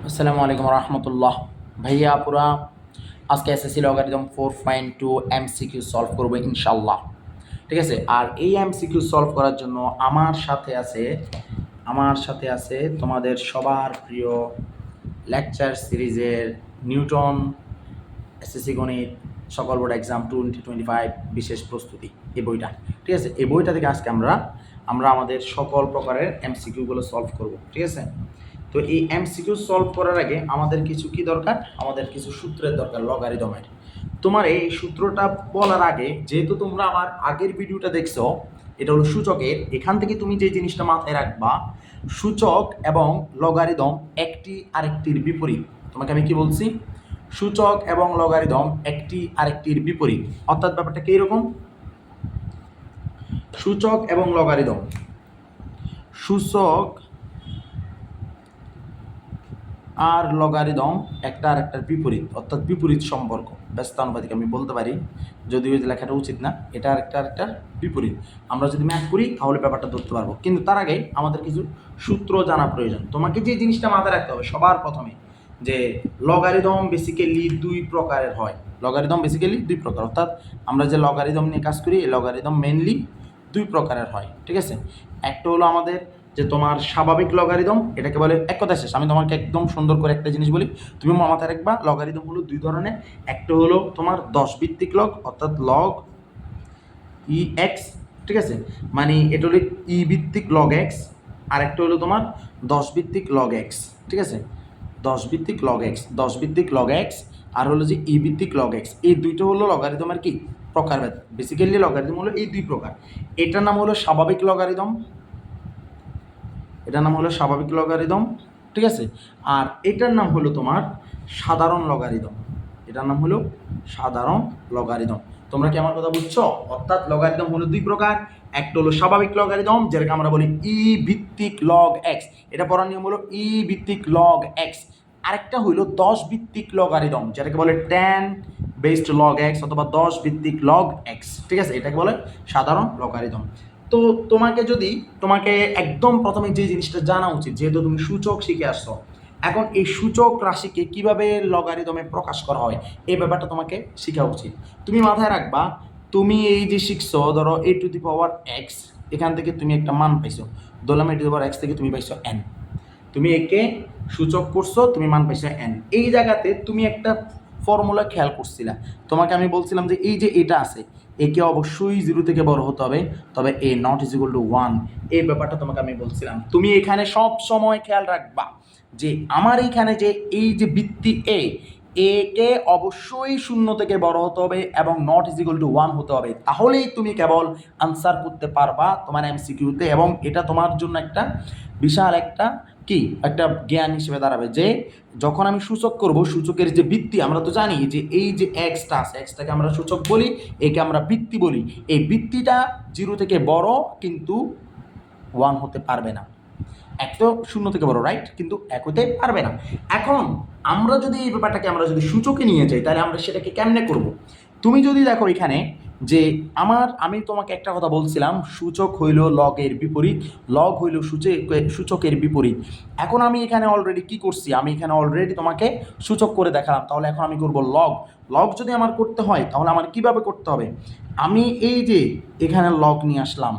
আসসালামু আলাইকুম রহমতুল্লাহ। ভাইয়া পুরা আজকে এসএসসি লগারিদম 4.2 এমসিকিউ সলভ করবো ইনশাল্লাহ। ঠিক আছে, আর এই এমসিকিউ সলভ করার জন্য আমার সাথে আছে তোমাদের সবার প্রিয় লেকচার সিরিজের নিউটন এসএসসি গণিত সকল বোর্ড এক্সাম 2025 বিশেষ প্রস্তুতি, এই বইটা। ঠিক আছে, এই বইটা থেকে আজকে আমরা আমাদের সকল প্রকারের এমসিকিউগুলো সলভ করব। ঠিক আছে, তো এই এমসিকিউ সলভ করার আগে আমাদের কিছু কি দরকার, আমাদের কিছু সূত্রের দরকার লগারিদমের। তোমার এই সূত্রটা বলার আগে, যেহেতু তোমরা আমার আগের ভিডিওটা দেখছো, এটা হলো সূচকের, এখান থেকে তুমি যে জিনিসটা মাথায় রাখবা, সূচক এবং লগারিদম একটি আরেকটির বিপরীত। তোমাকে আমি কি বলছি? সূচক এবং লগারিদম একটি আরেকটির বিপরীত। অর্থাৎ ব্যাপারটা কি এরকম, সূচক এবং লগারিদম, সূচক আর লগারিদম একটা আরেকটার বিপরীত, অর্থাৎ বিপরীত সম্পর্ক, ব্যস্তানুপাতিক আমি বলতে পারি, যদিও এই লেখাটা উচিত না। এটা আরেকটার বিপরীত। আমরা যদি ম্যাথ করি তাহলে ব্যাপারটা ধরতে পারবো, কিন্তু তার আগে আমাদের কিছু সূত্র জানা প্রয়োজন। তোমাকে যে জিনিসটা মাথায় রাখতে হবে সবার প্রথমে, যে লগারিদম বেসিক্যালি দুই প্রকারের হয়। লগারিদম বেসিক্যালি দুই প্রকার, অর্থাৎ আমরা যে লগারিদম নিয়ে কাজ করি, এই লগারিদম মেনলি দুই প্রকারের হয়। ঠিক আছে, একটা হলো আমাদের যে তোমার স্বাভাবিক লগারিদম, এটাকে বলে এক কথা শেষ। আমি তোমাকে একদম সুন্দর করে একটা জিনিস বলি, তুমি মাথায় রাখবা, লগারিদম হলো দুই ধরনের। একটা হলো তোমার 10 ভিত্তিক লগ, অর্থাৎ লগ ই এক্স। ঠিক আছে, মানে এটা হলো ই ভিত্তিক লগ এক্স। আর একটা হলো তোমার 10 ভিত্তিক লগ এক্স। ঠিক আছে, 10 ভিত্তিক লগ এক্স, 10 ভিত্তিক লগ এক্স, আর হলো যে ই ভিত্তিক লগ এক্স। এই দুইটা হলো লগারিদমের কি প্রকারভেদ। বেসিক্যালি লগারিদম হলো এই দুই প্রকার। এটার নাম হলো স্বাভাবিক লগারিদম, এটার নাম হলো স্বাভাবিক লগারিদম। ঠিক আছে, আর এটার নাম হলো তোমার সাধারণ লগারিদম। এটার নাম হলো সাধারণ লগারিদম। তোমরা কি আমার কথা বুঝছো? অর্থাৎ লগারিদম হলো দুই প্রকার। একটা হলো স্বাভাবিক লগারিদম, যেটাকে আমরা বলি ই ভিত্তিক লগ এক্স, এটা পড়ার নিয়ম হলো ই ভিত্তিক লগ এক্স। আরেকটা হইলো 10 ভিত্তিক লগারিদম, যেটাকে বলে tan বেসড লগ এক্স অথবা 10 ভিত্তিক লগ এক্স। ঠিক আছে, এটাকে বলে সাধারণ লগারিদম। তো তোমাকে একদম প্রথমে যে জিনিসটা জানা উচিত, যেহেতু তুমি সূচক শিখে আসছো, এখন এই সূচক রাশিকে কিভাবে লগারিদমে প্রকাশ করা হয় এই ব্যাপারটা তোমাকে শেখা উচিত। তুমি মাথায় রাখবা, তুমি এই যে শিখছো, ধরো এ টু দি পাওয়ার এক্স, এখান থেকে তুমি একটা মান পাইছো, ধরলাম এ টু দি পাওয়ার এক্স থেকে তুমি পাইছো এন, তুমি একে সূচক করছো, তুমি মান পাইছো এন। এই জায়গাতে তুমি একটা ফর্মুলা খেয়াল করছিলা, তোমাকে আমি বলছিলাম যে এই যে এটা আছে, একে অবশ্যই 0 থেকে বড় হতে হবে, তবে এ নট ইজ ইকুয়াল টু 1। এই ব্যাপারটা তোমাকে আমি বলছিলাম। তুমি এখানে সব সময় খেয়াল রাখবা যে আমার এইখানে যে এই যে বৃত্তি একে অবশ্যই 0 থেকে বড় হতে হবে এবং নট ইজ ইকুয়াল টু 1 হতে হবে, তাহলেই তুমি কেবল আনসার করতে পারবা তোমার এমসিকিউতে। এবং এটা তোমার জন্য একটা বিশাল একটা একটা জ্ঞান হিসেবে দাঁড়াবে, যে যখন আমি সূচক করব, সূচকের যে বৃত্তি, আমরা তো জানি যে এই যে এক্সটা আছে, এক্সটাকে আমরা সূচক বলি, একে আমরা বৃত্তি বলি। এই বৃত্তিটা 0 থেকে বড় কিন্তু 1 হতে পারবে না। এক তো 0 থেকে বড়, রাইট, কিন্তু এক হতে পারবে না। এখন আমরা যদি এই ব্যাপারটাকে আমরা যদি সূচকে নিয়ে যাই, তাহলে আমরা সেটাকে কেমনে করব? তুমি যদি দেখো এখানে যে আমি তোমাকে একটা কথা বলছিলাম, সূচক হইল লগের বিপরীত, লগ হইল সূচকের বিপরীত। এখন আমি এখানে অলরেডি কি করছি, আমি এখানে অলরেডি তোমাকে সূচক করে দেখালাম, তাহলে এখন আমি করব লগ। লগ যদি আমার করতে হয় তাহলে আমার কিভাবে করতে হবে? আমি এই যে এখানে লগ নিয়ে আসলাম,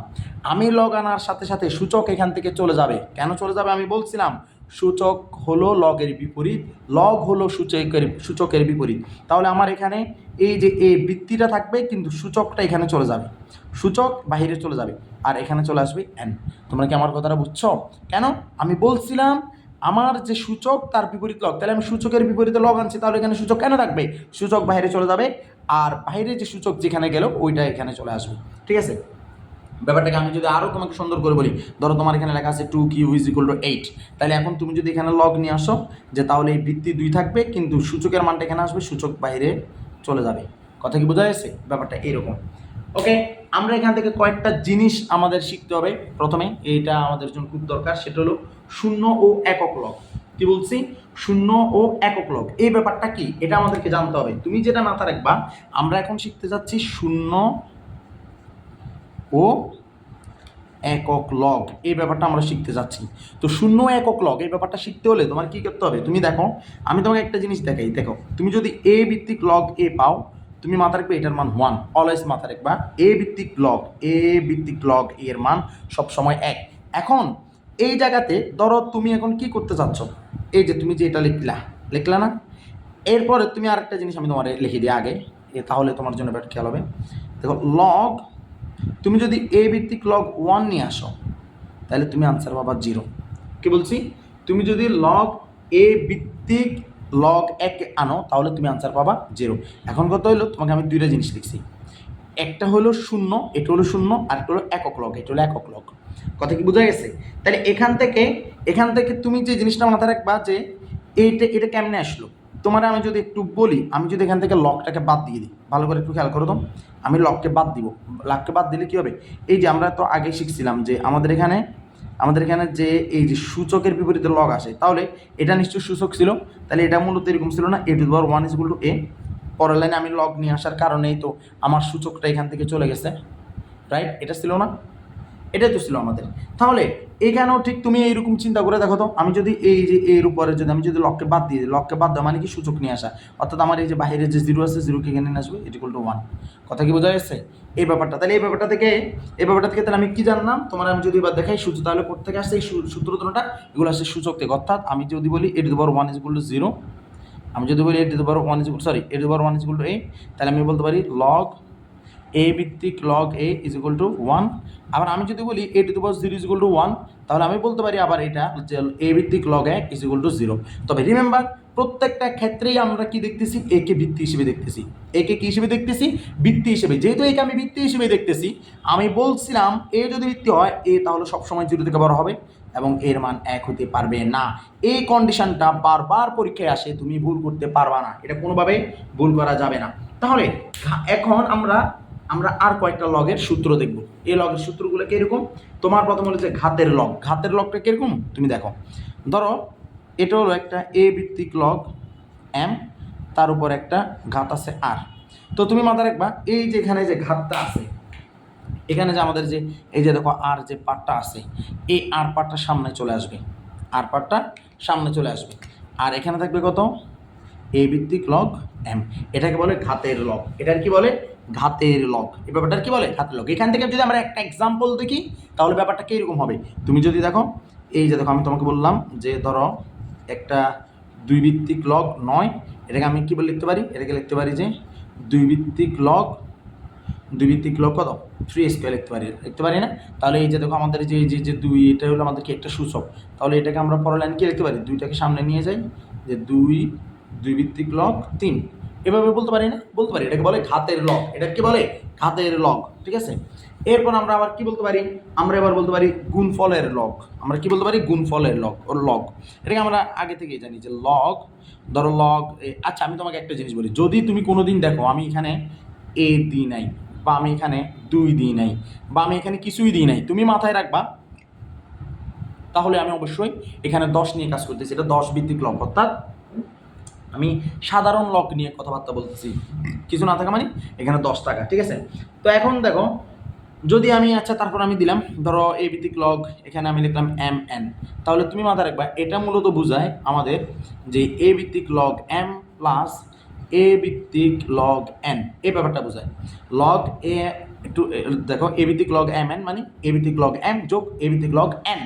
আমি লগ আনার সাথে সাথে সূচক এখান থেকে চলে যাবে। কেন চলে যাবে? আমি বলছিলাম সূচক হলো লগের বিপরীত, লগ হলো সূচকের বিপরীত। তাহলে আমার এখানে এই যে এই বৃত্তিটা থাকবে, কিন্তু সূচকটা এখানে চলে যাবে, সূচক বাহিরে চলে যাবে, আর এখানে চলে আসবে এন। তোমরা কি আমার কথাটা বুঝছো? কেন আমি বলছিলাম আমার যে সূচক তার বিপরীত লগ, তাহলে আমি সূচকের বিপরীতে লগ আনছি, তাহলে এখানে সূচক কেন থাকবে? সূচক বাইরে চলে যাবে, আর বাইরে যে সূচক যেখানে গেল ওইটা এখানে চলে আসবে। ঠিক আছে, ব্যাপারটাকে আমি যদি আরও তোমাকে সুন্দর করে বলি, ধরো তোমার এখানে লেখা আছে 2 কিউব ইজ ইকুয়াল টু 8, তাহলে এখন তুমি যদি এখানে লগ নিয়ে আসো, যে তাহলে এই বৃত্তি 2 থাকবে, কিন্তু সূচকের মানটা এখানে আসবে, সূচক বাইরে চলে যাবে। কথা কি বোঝা যাচ্ছে? ব্যাপারটা এরকম। ওকে, আমরা এখান থেকে কয়েকটা জিনিস আমাদের শিখতে হবে। প্রথমে এইটা আমাদের জন্য খুব দরকার, সেটা হলো শূন্য ও একক লগ। কি বলছি? শূন্য ও একক লগ, এই ব্যাপারটা কি এটা আমাদেরকে জানতে হবে। তুমি যেটা মাথা রাখবা, আমরা এখন শিখতে যাচ্ছি শূন্য ও একক লগ এই ব্যাপারটা আমরা শিখতে যাচ্ছি। তো শূন্য একক লগ এই ব্যাপারটা শিখতে হলে তোমার কী করতে হবে, তুমি দেখো আমি তোমাকে একটা জিনিস দেখাই, দেখো তুমি যদি এ ভিত্তিক লগ এ পাও, তুমি মাথা রাখবে এটার মান 1, অলওয়েজ মাথা রাখবা এ ভিত্তিক লগ এর মান সবসময় 1। এখন এই জায়গাতে ধরো তুমি এখন কি করতে চাচ্ছ, এই যে তুমি যে এটা লিখলা না, এরপরে তুমি আরেকটা জিনিস আমি তোমার লিখে দিই আগে, তাহলে তোমার জন্য ব্যাট খেয়াল হবে। দেখো লগ, তুমি যদি এ ভিত্তিক লগ 1 নিয়ে আসো তাহলে তুমি আনসার পাবা 0। কি বলছি, তুমি যদি লগ এ ভিত্তিক লগ 1 আনো তাহলে তুমি আনসার পাবা 0। এখন কত হলো, তোমাকে আমি দুইটা জিনিস লিখছি, একটা হলো 0, এটা হলো 0, আর একটা হলো একক লগ, এটা হলো একক লগ। কথা কি বোঝা গেছে? তাহলে এখান থেকে তুমি যে জিনিসটা মাথায় রাখবা যে এটা কেমনে আসলো, তোমার আমি যদি একটু বলি, আমি যদি এখান থেকে লকটাকে বাদ দিয়ে দিই, ভালো করে একটু খেয়াল করো তো, আমি লককে বাদ দিব, লককে বাদ দিলে কী হবে, এই যে আমরা তো আগে শিখছিলাম যে আমাদের এখানে যে এই যে সূচকের বিপরীতে লগ আসে, তাহলে এটা নিশ্চয়ই সূচক ছিল, তাহলে এটা মূলত এরকম ছিল না, a⁴ 1 = a। পরের লাইনে আমি লগ নিয়ে আসার কারণেই তো আমার সূচকটা এখান থেকে চলে গেছে, রাইট? এটা ছিল না, এটাই তো ছিল আমাদের। তাহলে এখানেও ঠিক তুমি এইরকম চিন্তা করে দেখো তো, আমি যদি এই যে এর উপরে যদি আমি যদি লককে বাদ দিয়ে দিই, লককে বাদ দেওয়া মানে কি সূচক নিয়ে আসা, অর্থাৎ আমার এই যে বাইরে যে 0 আছে 0কে এখানে নিয়ে আসবে, = 1। কথা কি বোঝা যাচ্ছে এই ব্যাপারটা? তাহলে এই ব্যাপারটা থেকে তাহলে আমি কি জানলাম, তোমার আমি যদি এবার দেখাই সূত্র, তাহলে কোথা থেকে আসছে এই সূত্র দুটোটা, এগুলো আসছে সূচক থেকে। অর্থাৎ আমি যদি বলি a⁴ 1 = 0, আমি যদি বলি a⁴ 1 = a, তাহলে আমি বলতে পারি লগ এ ভিত্তিক লগ এ = 1। আবার আমি যদি বলি a⁴ 0 = 1, তাহলে আমি বলতে পারি আবার এটা যে এ ভিত্তিক লগ 1 = 0। তবে রিমেম্বার, প্রত্যেকটা ক্ষেত্রেই আমরা কি দেখতেছি, একে ভিত্তি হিসেবে দেখতেছি। একে কি হিসেবে দেখতেছি? ভিত্তি হিসেবে। যেহেতু একে আমি ভিত্তি হিসেবে দেখতেছি, আমি বলছিলাম এ যদি ভিত্তি হয় এ তাহলে সবসময় 0 থেকে বড় হবে এবং এর মান 1 হতে পারবে না। এই কন্ডিশনটা বারবার পরীক্ষায় আসে, তুমি ভুল করতে পারবা না, এটা কোনোভাবেই ভুল করা যাবে না। তাহলে এখন আমরা আর কয়েকটা লগের সূত্র দেখব। এই লগের সূত্রগুলো কীরকম, তোমার প্রথম হলো যে ঘাতের লগটা কীরকম তুমি দেখো, ধরো এটা হলো একটা এ ভিত্তিক লগ এম, তার উপর একটা ঘাত আছে আর। তো তুমি মাথায় রাখবা এই যে এখানে যে ঘাতটা আছে, এখানে যে আমাদের যে এই যে দেখো আর যে পার্টটা আছে, এই আর পার্টটা সামনে চলে আসবে, আর এখানে থাকবে কত, এ ভিত্তিক লগ এম। এটাকে বলে ঘাতের লগ। এটার কি বলে? ঘাতের লগ। এই ব্যাপারটার কি বলে? ঘাতের লগ। এখান থেকে যদি আমরা একটা এক্সাম্পল দেখি তাহলে ব্যাপারটা কীরকম হবে, তুমি যদি দেখো এই যে দেখো আমি তোমাকে বললাম যে ধরো একটা 2 ভিত্তিক লগ 9, এটাকে আমি কী বলে লিখতে পারি, এটাকে লিখতে পারি যে 2 ভিত্তিক লগ কত 3² লিখতে পারি না? তাহলে এই যে দেখো আমাদের যে 2, এটা হলো আমাদের কি একটা সূচক, তাহলে এটাকে আমরা পরের লাইন কি লিখতে পারি, 2টাকে সামনে নিয়ে যাই যে 2 ভিত্তিক লগ 3, এভাবে বলতে পারি না? বলতে পারি। এটাকে বলে ঘাতের লগ। এটাকে কি বলে? ঘাতের লগ। ঠিক আছে, এরপর আমরা আবার কি বলতে পারি, আমরা এবার বলতে পারি গুণফলের লগ। আমরা কি বলতে পারি? গুণফলের লগ। এটাকে আমরা আগে থেকেই জানি যে লগ, ধরো লগ। আচ্ছা আমি তোমাকে একটা জিনিস বলি, যদি তুমি কোনো দিন দেখো আমি এখানে এ দিই নাই, বা আমি এখানে 2 দিই নাই, বা আমি এখানে কিছুই দিই নাই, তুমি মাথায় রাখবা তাহলে আমি অবশ্যই এখানে 10 নিয়ে কাজ করতেছি। এটা 10 ভিত্তিক লগ, অর্থাৎ আমি সাধারণ লগ নিয়ে কথাবার্তা বলতেছি, কিছু না থাকা মানে এখানে 10 টাকা। ঠিক আছে, তো এখন দেখো যদি আমি আচ্ছা তারপর আমি দিলাম ধরো এ ভিত্তিক লগ, এখানে আমি লিখলাম এম এন, তাহলে তুমি মাথায় রাখবা এটা মূলত বোঝায় আমাদের যে এ ভিত্তিক লগ এম প্লাস এ ভিত্তিক লগ এন, এই ব্যাপারটা বোঝায়। লগ এ একটু দেখো, এ ভিত্তিক লগ এম এন মানে এ ভিত্তিক লগ এম যোগ এ ভিত্তিক লগ এন।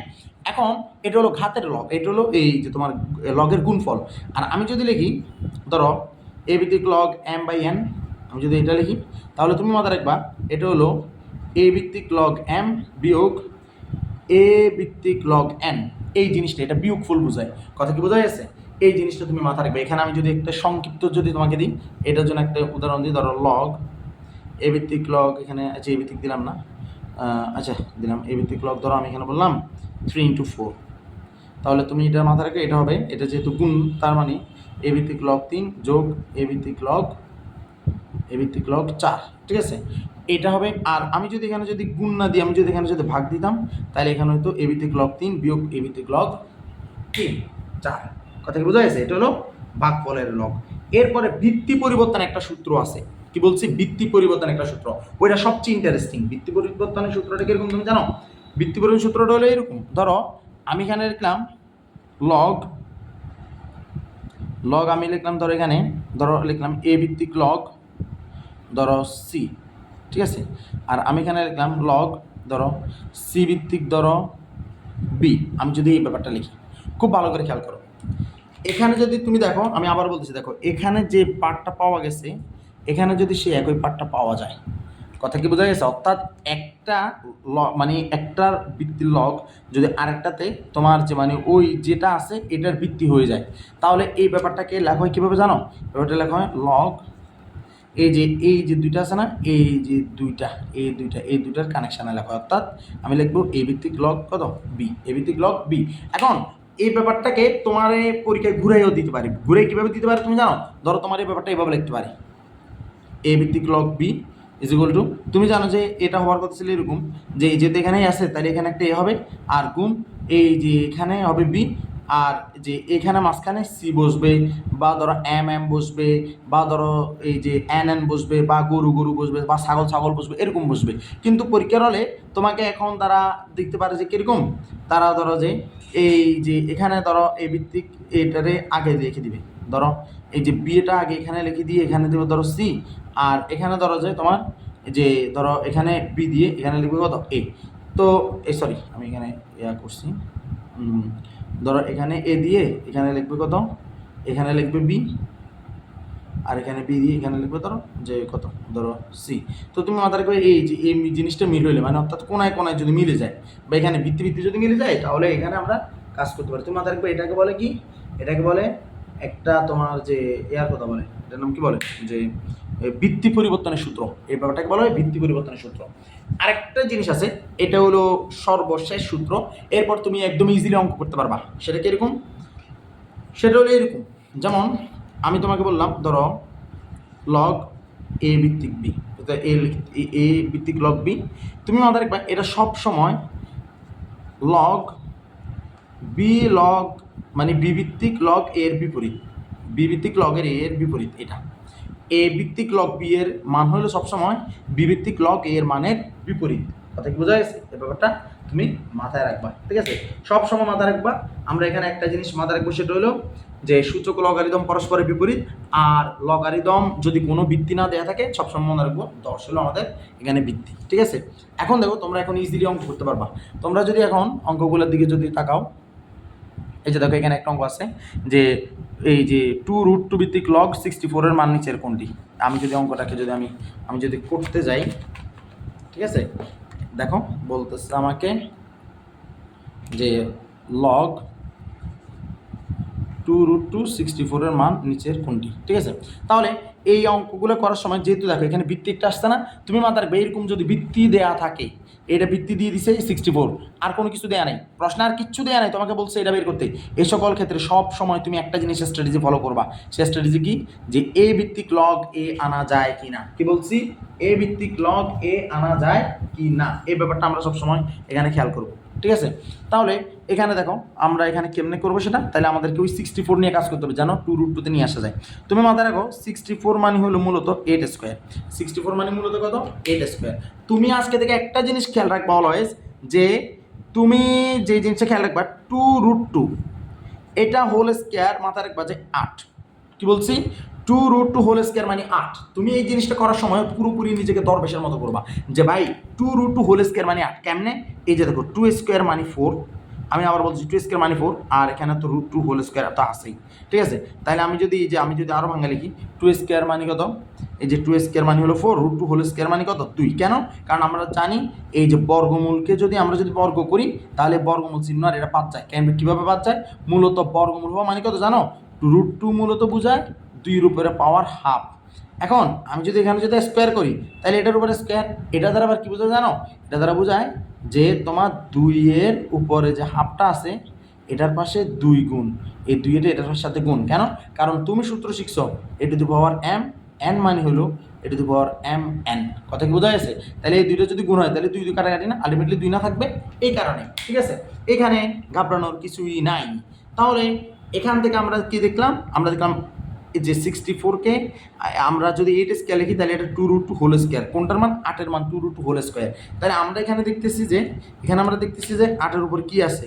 এখন এটা হলো ঘাতের লগ, এটা হলো এই যে তোমার লগের গুণফল। আর আমি যদি লিখি ধরো এ ভিত্তিক লগ এম বাই এন, আমি যদি এটা লিখি তাহলে তুমি মাথায় রাখবা এটা হলো এ ভিত্তিক লগ এম বিয়োগ এ ভিত্তিক লগ এন। এই জিনিসটা এটা বিয়োগফল বোঝায়। কথা কি বোঝা যাচ্ছে? এই জিনিসটা তুমি মাথায় রাখবে। এখানে আমি যদি একটা সংক্ষিপ্ত যদি তোমাকে দিই, এটার জন্য একটা উদাহরণ দিই, ধরো লগ এ ভিত্তিক লগ, এখানে আচ্ছা এ ভিত্তিক দিলাম না, আচ্ছা দিলাম এ ভিত্তিক লগ, ধরো আমি এখানে বললাম 3 × 4, তাহলে তুমি এটা মাথায় রাখবে, এটা হবে, এটা যেহেতু গুণ তার মানে এ ভিত্তিক লগ 3 যোগ এ ভিত্তিক লগ 4। ঠিক আছে, এটা হবে। আর আমি যদি এখানে যদি গুণ না দিই, আমি যদি এখানে যদি ভাগ দিতাম তাহলে এখানে হয়তো এ ভিত্তিক লগ 3 বিয়োগ এ ভিত্তিক লগ 4। কথা কি বোঝা গেছে? এটা হলো ভাগফলের লগ। এরপরে ভিত্তি পরিবর্তন একটা সূত্র আছে। কি বলছি? ভিত্তি পরিবর্তন একটা সূত্র, ওইটা সবচেয়ে ইন্টারেস্টিং। ভিত্তি পরিবর্তনের সূত্রটা কিরকম তুমি জানো? ভিত্তি পরিবর্তন সূত্রটা হলো এরকম, ধরো আমি এখানে লিখলাম লগ লগ আমি লিখলাম, ধরো এখানে ধরো লিখলাম এ ভিত্তিক লগ ধরো সি, ঠিক আছে, আর আমি এখানে লিখলাম লগ ধরো সি ভিত্তিক ধরো বি। আমি যদি এই ব্যাপারটা লিখি, খুব ভালো করে খেয়াল করো, এখানে যদি তুমি দেখো, আমি আবার বলতেছি, দেখো এখানে যে পার্টটা পাওয়া গেছে, এখানে যদি সে একই পার্টটা পাওয়া যায়, কথা কি বোঝা গেছে? অর্থাৎ একটা মানে একটার ভিত্তির লগ যদি আরেকটাতে তোমার যে মানে ওই যেটা আছে এটার ভিত্তি হয়ে যায়, তাহলে এই ব্যাপারটাকে লেখা হয় কীভাবে জানো? ব্যাপারটা লেখা হয় লগ এই যে দুইটা আছে না, এই দুইটার কানেকশানে লেখা হয়। অর্থাৎ আমি লিখবো এ ভিত্তিক লগ কত বি, এ ভিত্তিক লগ বি। এখন এই ব্যাপারটাকে তোমার পরীক্ষায় ঘুরাইও দিতে পারি। ঘুরে কীভাবে দিতে পারে তুমি জানো? ধরো তোমার এই ব্যাপারটা এইভাবে লিখতে পারি, এ ভিত্তিক log b is equal to, তুমি জানো যে এটা হওয়ার কথা ছিল এরকম যে যেহেতু এখানেই আছে তাহলে এখানে একটা এ হবে, আর গুণ এই যে এখানে হবে বি, আর যে এখানে মাঝখানে সি বসবে, বা ধরো এম এম বসবে, বা ধরো এই যে এন এন বসবে, বা গরু গরু বসবে, বা ছাগল ছাগল বসবে, এরকম বসবে। কিন্তু পরীক্ষার হলে তোমাকে এখন তারা দেখতে পারে যে কীরকম, তারা ধরো যে এই যে এখানে ধরো এই ভিত্তিক এটারে আগে লিখে দিবে, ধরো এই যে বিয়েটা আগে এখানে লিখে দিয়ে এখানে দেবে ধরো সি, আর এখানে ধরো যে তোমার যে ধরো এখানে বি দিয়ে এখানে লিখবে কত এ। তো সরি আমি এখানে ইয়া করছি, ধরো এখানে এ দিয়ে এখানে লিখবে কত, এখানে লিখবে বি, আর এখানে বি দিয়ে এখানে লিখবে ধরো যে কত ধরো সি। তো তুমি মাথায় রাখবে এই যে এই জিনিসটা মিল হইলে, মানে অর্থাৎ কোনায় কোনায় যদি মিলে যায়, বা এখানে ভিত্তি ভিত্তি যদি মিলে যায়, তাহলে এখানে আমরা কাজ করতে পারি। তুমি মাথায় রাখবে এটাকে বলে কি, এটাকে বলে একটা তোমার যে এয়ার কথা বলে, এটার নাম কি বলে, যে ভিত্তি পরিবর্তনের সূত্র। এই ব্যাপারটাকে বলা হয় ভিত্তি পরিবর্তনের সূত্র। আরেকটা জিনিস আছে, এটা হলো সর্বশেষ সূত্র, এরপর তুমি একদম ইজিলি অঙ্ক করতে পারবা। সেটা কিরকম? সেটা হলো এরকম, যেমন আমি তোমাকে বললাম ধরো লগ এ ভিত্তিক বি, এ ভিত্তিক লগ বি, তুমি মাথায় রাখবা এটা সব সময় লগ বি লগ মানে বি ভিত্তিক লগ এর বিপরীত, বি ভিত্তিক লগের এর বিপরীত। এটা এ ভিত্তিক লগ বি এর মান হলো সবসময় বি ভিত্তিক লগ এর মানের বিপরীত। কথা কি বোঝা গেছে? এই ব্যাপারটা তুমি মাথায় রাখবা, ঠিক আছে? সব সময় মাথায় রাখবা। আমরা এখানে একটা জিনিস মাথায় রাখবো, সেটা হলো যে সূচক লগারিদম পরস্পরের বিপরীত, আর লগারিদম যদি কোনো ভিত্তি না দেওয়া থাকে সবসময় মনে রাখবো 10 হলো আমাদের এখানে ভিত্তি, ঠিক আছে? এখন দেখো তোমরা এখন ইজিলি অঙ্ক করতে পারবা। তোমরা যদি এখন অঙ্কগুলোর দিকে যদি তাকাও, এই যে দেখো এখানে একটা অঙ্ক আছে যে এই যে 2√2 ভিত্তিক লগ 64 এর মান নিচের কোনটি? আমি যদি অঙ্কটাকে যদি আমি যদি করতে যাই, ঠিক আছে, দেখো বলতেছে আমাকে যে লগ 2√2 64 এর মান নিচের কোনটি, ঠিক আছে? তাহলে এই অঙ্কগুলো করার সময় যেহেতু দেখো এখানে ভিত্তি একটা আসছে না, তুমি মাথায় রাখবে এরকম যদি ভিত্তি দেয়া থাকে, এটা ভিত্তি দিয়ে দিছে 64, আর কোনো কিছু দেয়া নেই, প্রশ্ন আর কিচ্ছু দেয়া নেই, তোমাকে বলছে এটা বের করতে, এই সকল ক্ষেত্রে সব সময় তুমি একটা জিনিসের স্ট্র্যাটেজি ফলো করবা। সে স্ট্র্যাটেজি কি? যে এ ভিত্তিক লগ এ আনা যায় কি না। কি বলছি? এ ভিত্তিক লগ এ আনা যায় কি না, এই ব্যাপারটা আমরা সবসময় এখানে খেয়াল করবো, ঠিক আছে? তাহলে এখানে দেখো আমরা এখানে কেমনে করবো সেটা, তাহলে আমাদেরকে ওই 64 নিয়ে কাজ করতে হবে, জানো 2√2 নিয়ে আসা যায়। তুমি মাথায় রাখো 64 মানে হলো মূলত 8 স্কোয়ার, 64 মানে মূলত কত? 8 স্কোয়ার। তুমি আজকে থেকে একটা জিনিস খেয়াল রাখবা অলওয়েজ, যে তুমি যে জিনিসটা খেয়াল রাখবা 2√2 এটা হোল স্কোয়ার, মাথায় রাখবা যে 8। কি বলছি? 2√2 হোল স্কোয়ার মানে 8। তুমি এই জিনিসটা করার সময় পুরোপুরি নিজেকে দরবেশের মতো করবা, যে ভাই 2√2 হোল স্কোয়ার মানে 8 কেমনে? এই যে দেখো 2 স্কোয়ার মানে 4, আমি আবার বলছি 2 স্কোয়ার মানে 4, আর এখানে তো √2 হোল স্কোয়ার তো আসেই, ঠিক আছে? তাহলে আমি যদি আরও ভাঙা লিখি, 2 স্কোয়ার মানে কত? এই যে 2 স্কোয়ার মানে হলো 4, √2 হোল স্কোয়ার মানে কত? 2। কেন? কারণ আমরা জানি এই যে বর্গমূলকে যদি আমরা বর্গ করি, তাহলে বর্গমূল চিহ্ন আর এটা বাদ যায়। কেন? কীভাবে বাদ যায়? মূলত বর্গমূল হওয়া মানে কত জানো? √2 মূলত বোঝায় 2 এর উপরে পাওয়ার হাফ। এখন আমি যদি এখানে স্কোয়ার করি, তাহলে এটার উপরে স্কোয়ার, এটা দ্বারা আবার কী বোঝায় জানো? এটা দ্বারা বোঝায় যে তোমার 2 এর উপরে যে হাফটা আছে এটার পাশে 2 গুণ, এই 2 এটার সাথে গুণ। কেন? কারণ তুমি সূত্র শিখছো A to the power M, N মানে হলো A to the power M N. কথা কি বোঝা গেছে? তাহলে এই 2টা যদি গুণ হয় তাহলে 2 কাটাকাটি না, আলটিমেটলি 2 না থাকবে, এই কারণে, ঠিক আছে? এখানে ঘাবড়ানোর কিছুই নাই। তাহলে এখান থেকে আমরা কি দেখলাম? আমরা দেখলাম যে 64কে আমরা যদি 8 স্কোয়ার লিখি তাহলে এটা 2√2 হোল স্কোয়ার, কোনটার মান 8-এর মান 2√2 হোল স্কোয়ার। তাহলে আমরা এখানে দেখতেছি যে 8-এর উপর কি আছে,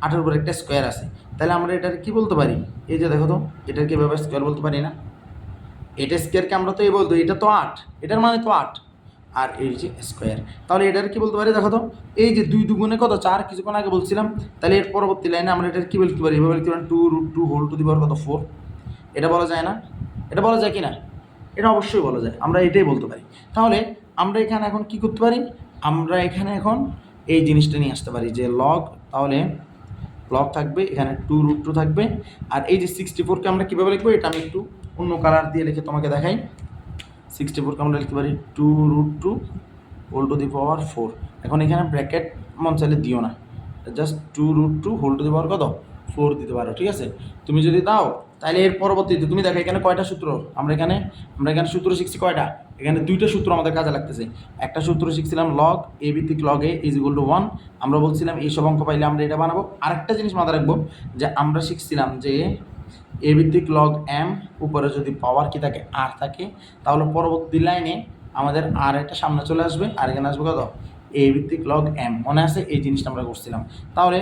8-এর উপর একটা স্কোয়ার আছে। তাহলে আমরা এটার কি বলতে পারি, এই যে দেখো তো এটার কি ভাবে স্কোয়ার বলতে পারি না, এটা স্কোয়ারকে আমরা তো এই বলতো, এটা তো 8, এটার মানে তো 8 আর এই যে স্কোয়ার। তাহলে এটার কি বলতে পারি দেখো তো, এই যে 2 দুগুণে কত 4, কিছুক্ষণ আগে বলছিলাম। তাহলে এর পরবর্তী লাইনে আমরা এটার কি বলতে পারি, এভাবে লিখতে পারি 2√2 হোল টু দি পাওয়ার কত 4। এটা বলা যায় না, এটা বলা যায় কি না, এটা অবশ্যই বলা যায়, আমরা এটাই বলতে পারি। তাহলে আমরা এখানে এখন কি করতে পারি, আমরা এখানে এখন এই জিনিসটা নিয়ে আসতে পারি যে লগ, তাহলে লগ থাকবে এখানে 2√2 থাকবে। আর এই যে 64কে আমরা কীভাবে লিখবো, এটা আমি একটু অন্য কালার দিয়ে লিখে তোমাকে দেখাই। 64কে আমরা লিখতে পারি 2√2 হোল টু দি পাওয়ার 4। এখন এখানে ব্র্যাকেট মন চাইলে দিও না, জাস্ট 2√2 হোল টু দি পাওয়ার কত 4 দিতে পারো, ঠিক আছে। তুমি যদি দাও তাহলে এর পরবর্তীতে তুমি দেখো এখানে কয়টা সূত্র, আমরা এখানে সূত্র শিখছি কয়টা, এখানে 2টা সূত্র আমাদের কাজে লাগতেছে। একটা সূত্র শিখছিলাম লগ এ ভিত্তিক log A is equal to 1, আমরা বলছিলাম এই সব অঙ্ক পাইলে আমরা এটা বানাবো। আরেকটা জিনিস মাথায় রাখবো যে আমরা শিখছিলাম যে এ ভিত্তিক লগ এম উপরে যদি পাওয়ার কি থাকে আর থাকে, তাহলে পরবর্তী লাইনে আমাদের আর একটা সামনে চলে আসবে, আর এখানে আসবে কত এ ভিত্তিক লগ এম, মনে আছে এই জিনিসটা আমরা করছিলাম। তাহলে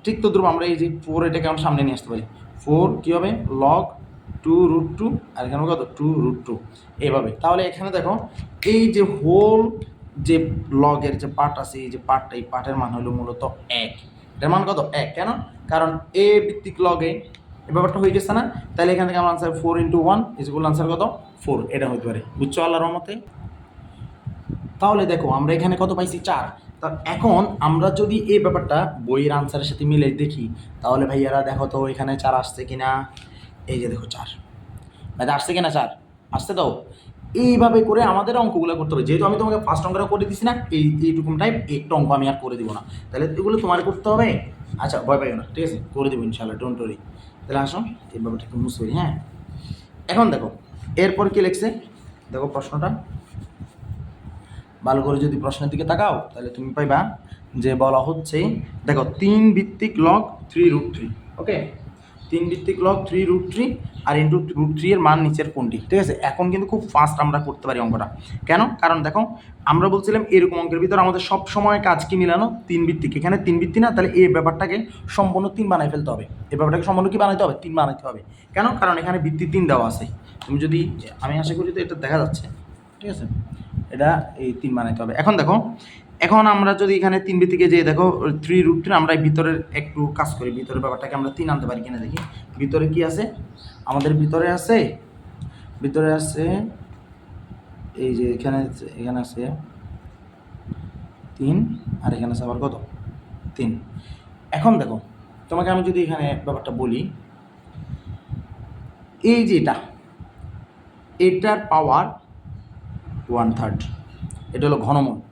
ঠিক তো দ্রুব আমরা এই যে 4 এটাকে আমরা সামনে নিয়ে আসতে পারি, 4 কী হবে লগ 2√2 আর এখানে কত 2√2 এভাবে। তাহলে এখানে দেখো এই যে হোল যে লগের যে পার্ট আছে, এই যে পার্টটা, এই পার্টের মান হলো মূলত 1, এটার মান কত 1, কেন কারণ এ ভিত্তিক লগে এই ব্যাপারটা হয়ে গেছে না। তাহলে এখান থেকে আমার আনসার 4 × 1 ইজ ইকুয়াল আনসার কত 4, এটা হতে পারে, বুঝছো আল্লাহর রহমতে। তাহলে দেখো আমরা এখানে কত পাইছি 4। তা এখন আমরা যদি এই ব্যাপারটা বইয়ের আনসারের সাথে মিলে দেখি, তাহলে ভাইয়ারা দেখো তো এখানে 4 আসছে কিনা, এই যে দেখো 4 ভাই আসছে কিনা, 4 আসছে। তো এইভাবে করে আমাদের অঙ্কগুলো করতে হবে, যেহেতু আমি তোমাকে ফার্স্ট অঙ্কটা করে দিচ্ছি না, এইটুকুন টাইপ একটা অঙ্ক আমি আর করে দিব না, তাহলে এগুলো তোমার করতে হবে। আচ্ছা ভয় পাইও না, ঠিক আছে, করে দেবো ইনশাল্লাহ, ডোন্ট ওয়ারি। তাহলে আসো এই ব্যাপারটা একটু মুছে করি। হ্যাঁ, এখন দেখো এরপর কি লিখছে, দেখো প্রশ্নটা ভালো করে যদি প্রশ্নের দিকে তাকাও তাহলে তুমি পাইবা যে বলা হচ্ছে দেখো 3 ভিত্তিক লগ 3√3, ওকে 3 ভিত্তিক লগ 3√3 আর ইন্টু √3 এর মান নিচের কোনটি, ঠিক আছে। এখন কিন্তু খুব ফাস্ট আমরা করতে পারি অঙ্কটা, কেন কারণ দেখো আমরা বলছিলাম এরকম অঙ্কের ভিতরে আমাদের সব সময় কাজ কি মিলানো 3 ভিত্তিক, এখানে 3 ভিত্তি না, তাহলে এই ব্যাপারটাকে সম্পূর্ণ 3 বানাই ফেলতে হবে, এই ব্যাপারটাকে সম্পূর্ণ কি বানাইতে হবে 3 বানাইতে হবে। কেন কারণ এখানে ভিত্তি 3 দেওয়া আছে, তুমি যদি আমি আশা করি তো এটা দেখা যাচ্ছে, ঠিক আছে, এটা এই 3 বানাইতে হবে। এখন দেখো এখন আমরা যদি এখানে 3 ভিত্তিকে যে দেখো 3√3 আমরা এই ভিতরের একটু কাজ করি, ভিতরের ব্যাপারটাকে আমরা 3 আনতে পারি কিনা দেখি। ভিতরে কি আছে আমাদের, ভিতরে আছে এই যে এখানে আছে 3 আর এখানে আছে আবার কত 3। এখন দেখো তোমাকে আমি যদি এখানে ব্যাপারটা বলি, এই যে এটার পাওয়ার 1/3, এটা হলো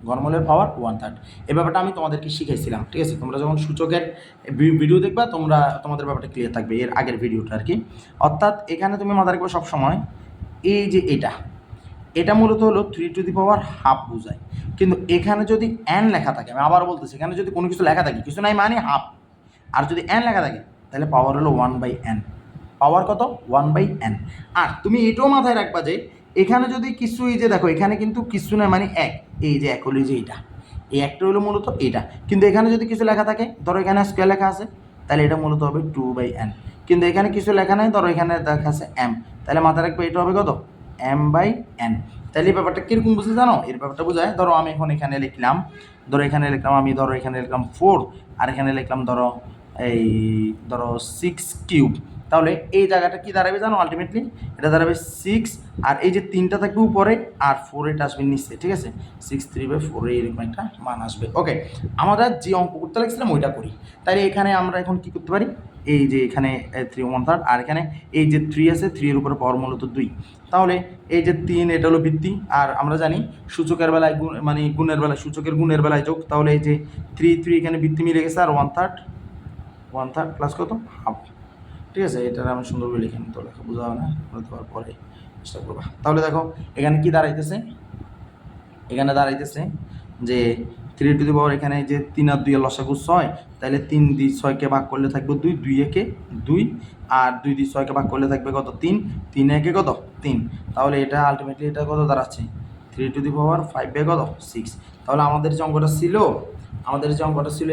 ঘনমূলের পাওয়ার 1/3। এই ব্যাপারটা আমি তোমাদেরকে শিখাইছিলাম, ঠিক আছে। তোমরা যখন সূচকের ভিডিও দেখবা তোমাদের ব্যাপারটা ক্লিয়ার থাকবে, এর আগের ভিডিওটা আর কি। অর্থাৎ এখানে তুমি মাথায় রাখবে সবসময় এই যে এটা মূলত হলো 3^½ বোঝায়, কিন্তু এখানে যদি n লেখা থাকে, আমি আবার বলতেছি এখানে যদি কোনো কিছু লেখা থাকে, কিছু নাই মানে হাফ, আর যদি n লেখা থাকে তাহলে পাওয়ার হলো 1/n, পাওয়ার কত 1/n। আর তুমি এটাও মাথায় রাখবা যে এখানে যদি কিছু, এই যে দেখো এখানে কিন্তু কিছু না মানে 1, এই যে 1 হলো যে এইটা, এই একটা হলো মূলত এটা, কিন্তু এখানে যদি কিছু লেখা থাকে, ধরো এখানে স্কোয়ার লেখা আছে, তাহলে এটা মূলত হবে 2/n, কিন্তু এখানে কিছু লেখা নাই, ধরো এখানে দেখা আছে m, তাহলে মাথায় রাখবে এটা হবে কত m/n। তাহলে এই ব্যাপারটা কীরকম বুঝে জানো, এর ব্যাপারটা বোঝায়, ধরো আমি এখন এখানে লিখলাম, এখানে লিখলাম 4 আর এখানে লিখলাম ধরো 6³ তাহলে এই জায়গাটা কি দাঁড়াবে জানো, আলটিমেটলি এটা দাঁড়াবে 6, আর এই যে 3টা থাকবে উপরে আর 4 এটা আসবে নিচে, ঠিক আছে, 6/3/4 এরকম একটা মান আসবে। ওকে, আমরা যে অঙ্ক করতে লাগছিলাম ওইটা করি। তাই এখানে আমরা এখন কি করতে পারি, এই যে এখানে 3/1/3 আর এখানে এই যে 3 আছে, 3 এর উপরে পাওয়ার মূলত 2, তাহলে এই যে 3 এটা হলো ভিত্তি, আর আমরা জানি সূচকের বেলায় মানে গুণের বেলায়, সূচকের গুণের বেলায় যোগ, তাহলে এই যে 3 এখানে ভিত্তি মিলে গেছে, আর 1/3 প্লাস কত হাফ, ঠিক আছে। এটা আমি সুন্দর করে লিখে তো লেখা বোঝা হবে না, দেওয়ার পরে চেষ্টা করবা। তাহলে দেখো এখানে কি দাঁড়াইতেছে, এখানে দাঁড়াইতেছে যে 3 টু দি পাওয়ার এখানে যে 3 আর 2 এর লসাগু 6, তাহলে 3 দিয়ে 6কে ভাগ করলে থাকবে 2, 2 একে 2, আর 2 দিয়ে 6কে ভাগ করলে থাকবে কত 3, 3 একে কত 3। তাহলে এটা আলটিমেটলি এটা কত দাঁড়াচ্ছে 3 টু দি পাওয়ার 5 এ কত 6। তাহলে আমাদের যে অঙ্কটা ছিল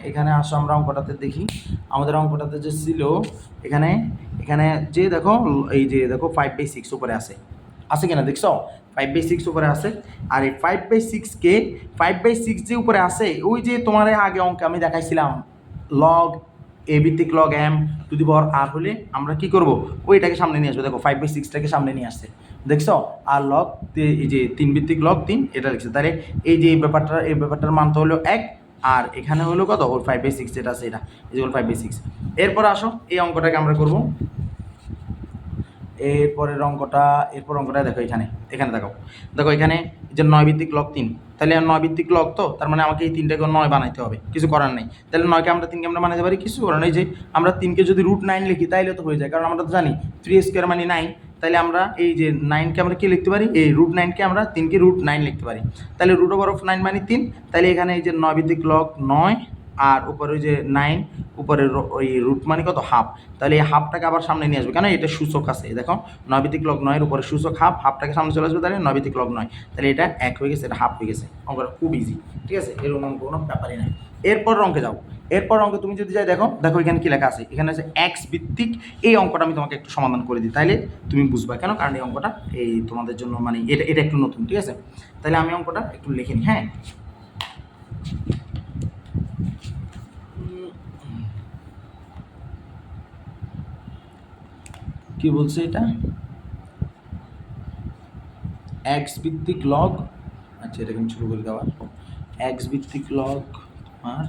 এখানে আসো আমরা অঙ্কটাতে দেখি। আমাদের অঙ্কটাতে যে ছিল এখানে যে দেখো এই যে দেখো 5/6 উপরে আছে কিনা দেখছো 5/6 উপরে আছে। আর এই 5/6কে 5/6 যে উপরে আছে ওই যে তোমার আগে অঙ্কে আমি দেখাইছিলাম লগ এ ভিত্তিক লগ এম টু দি পাওয়ার আর হলে আমরা কি করব ওইটাকে সামনে নিয়ে আসবো। দেখো 5/6টাকে সামনে নিয়ে আসছে দেখছো। আর লগ এই যে 3 ভিত্তিক লগ 3 এটা লিখছে। তাহলে এই যে এই ব্যাপারটার মান তো হলো 1, আর এখানে হলো কত ওর 5/6 যেটা আছে এটা ইকুয়াল 5/6। এরপর আসো এই অঙ্কটাকে আমরা করব। এরপর অঙ্কটা দেখো এখানে দেখো এখানে যে 9 ভিত্তিক লগ 3, তাহলে 9 ভিত্তিক লগ তো তার মানে আমাকে এই 3টাকে 9 বানাইতে হবে, কিছু করার নেই। তাহলে 9কে আমরা 3কে আমরা বানাইতে পারি, কিছু করার নেই। যে আমরা 3কে যদি √9 লিখি তাইলে তো হয়ে যায়, কারণ আমরা তো জানি 3² মানে 9। তাহলে আমরা এই যে 9কে আমরা কি লিখতে পারি, এই √9কে আমরা 3কে √9 লিখতে পারি। তাহলে √9 মানে 3। তাহলে এখানে এই যে 9 ভিত্তিক লগ 9 আর উপরে ওই যে 9 উপরে ওই রুট মানে কত হাফ। তাহলে এই হাফটাকে আবার সামনে নিয়ে আসবে, কেন এটা সূচক আছে দেখো 9 ভিত্তিক লগ 9 এর উপরে সূচক হাফটাকে সামনে চলে আসবে। তাহলে 9 ভিত্তিক লগ 9, তাহলে এটা 1 হয়ে গেছে, এটা হাফ হয়ে গেছে। অঙ্কটা খুব ইজি, ঠিক আছে, এরকম অঙ্ক কোনো ব্যাপারই নাই। এরপর অঙ্কে যাও। এরপর অঙ্কে তুমি যদি যাই দেখো এখানে কি লেখা আছে, এখানে আছে এক্স ভিত্তিক। এই অঙ্কটা আমি তোমাকে একটু সমাধান করে দিই, তাহলে তুমি বুঝবা কেন, কারণ এই অঙ্কটা এই তোমাদের জন্য মানে এটা একটু নতুন, ঠিক আছে। তাহলে আমি অঙ্কটা একটু লিখে নিই। হ্যাঁ, কি বলছে এটা, এক্স ভিত্তিক লগ, আচ্ছা এটা আমি শুরু করে দেওয়া, এক্স ভিত্তিক লগ আর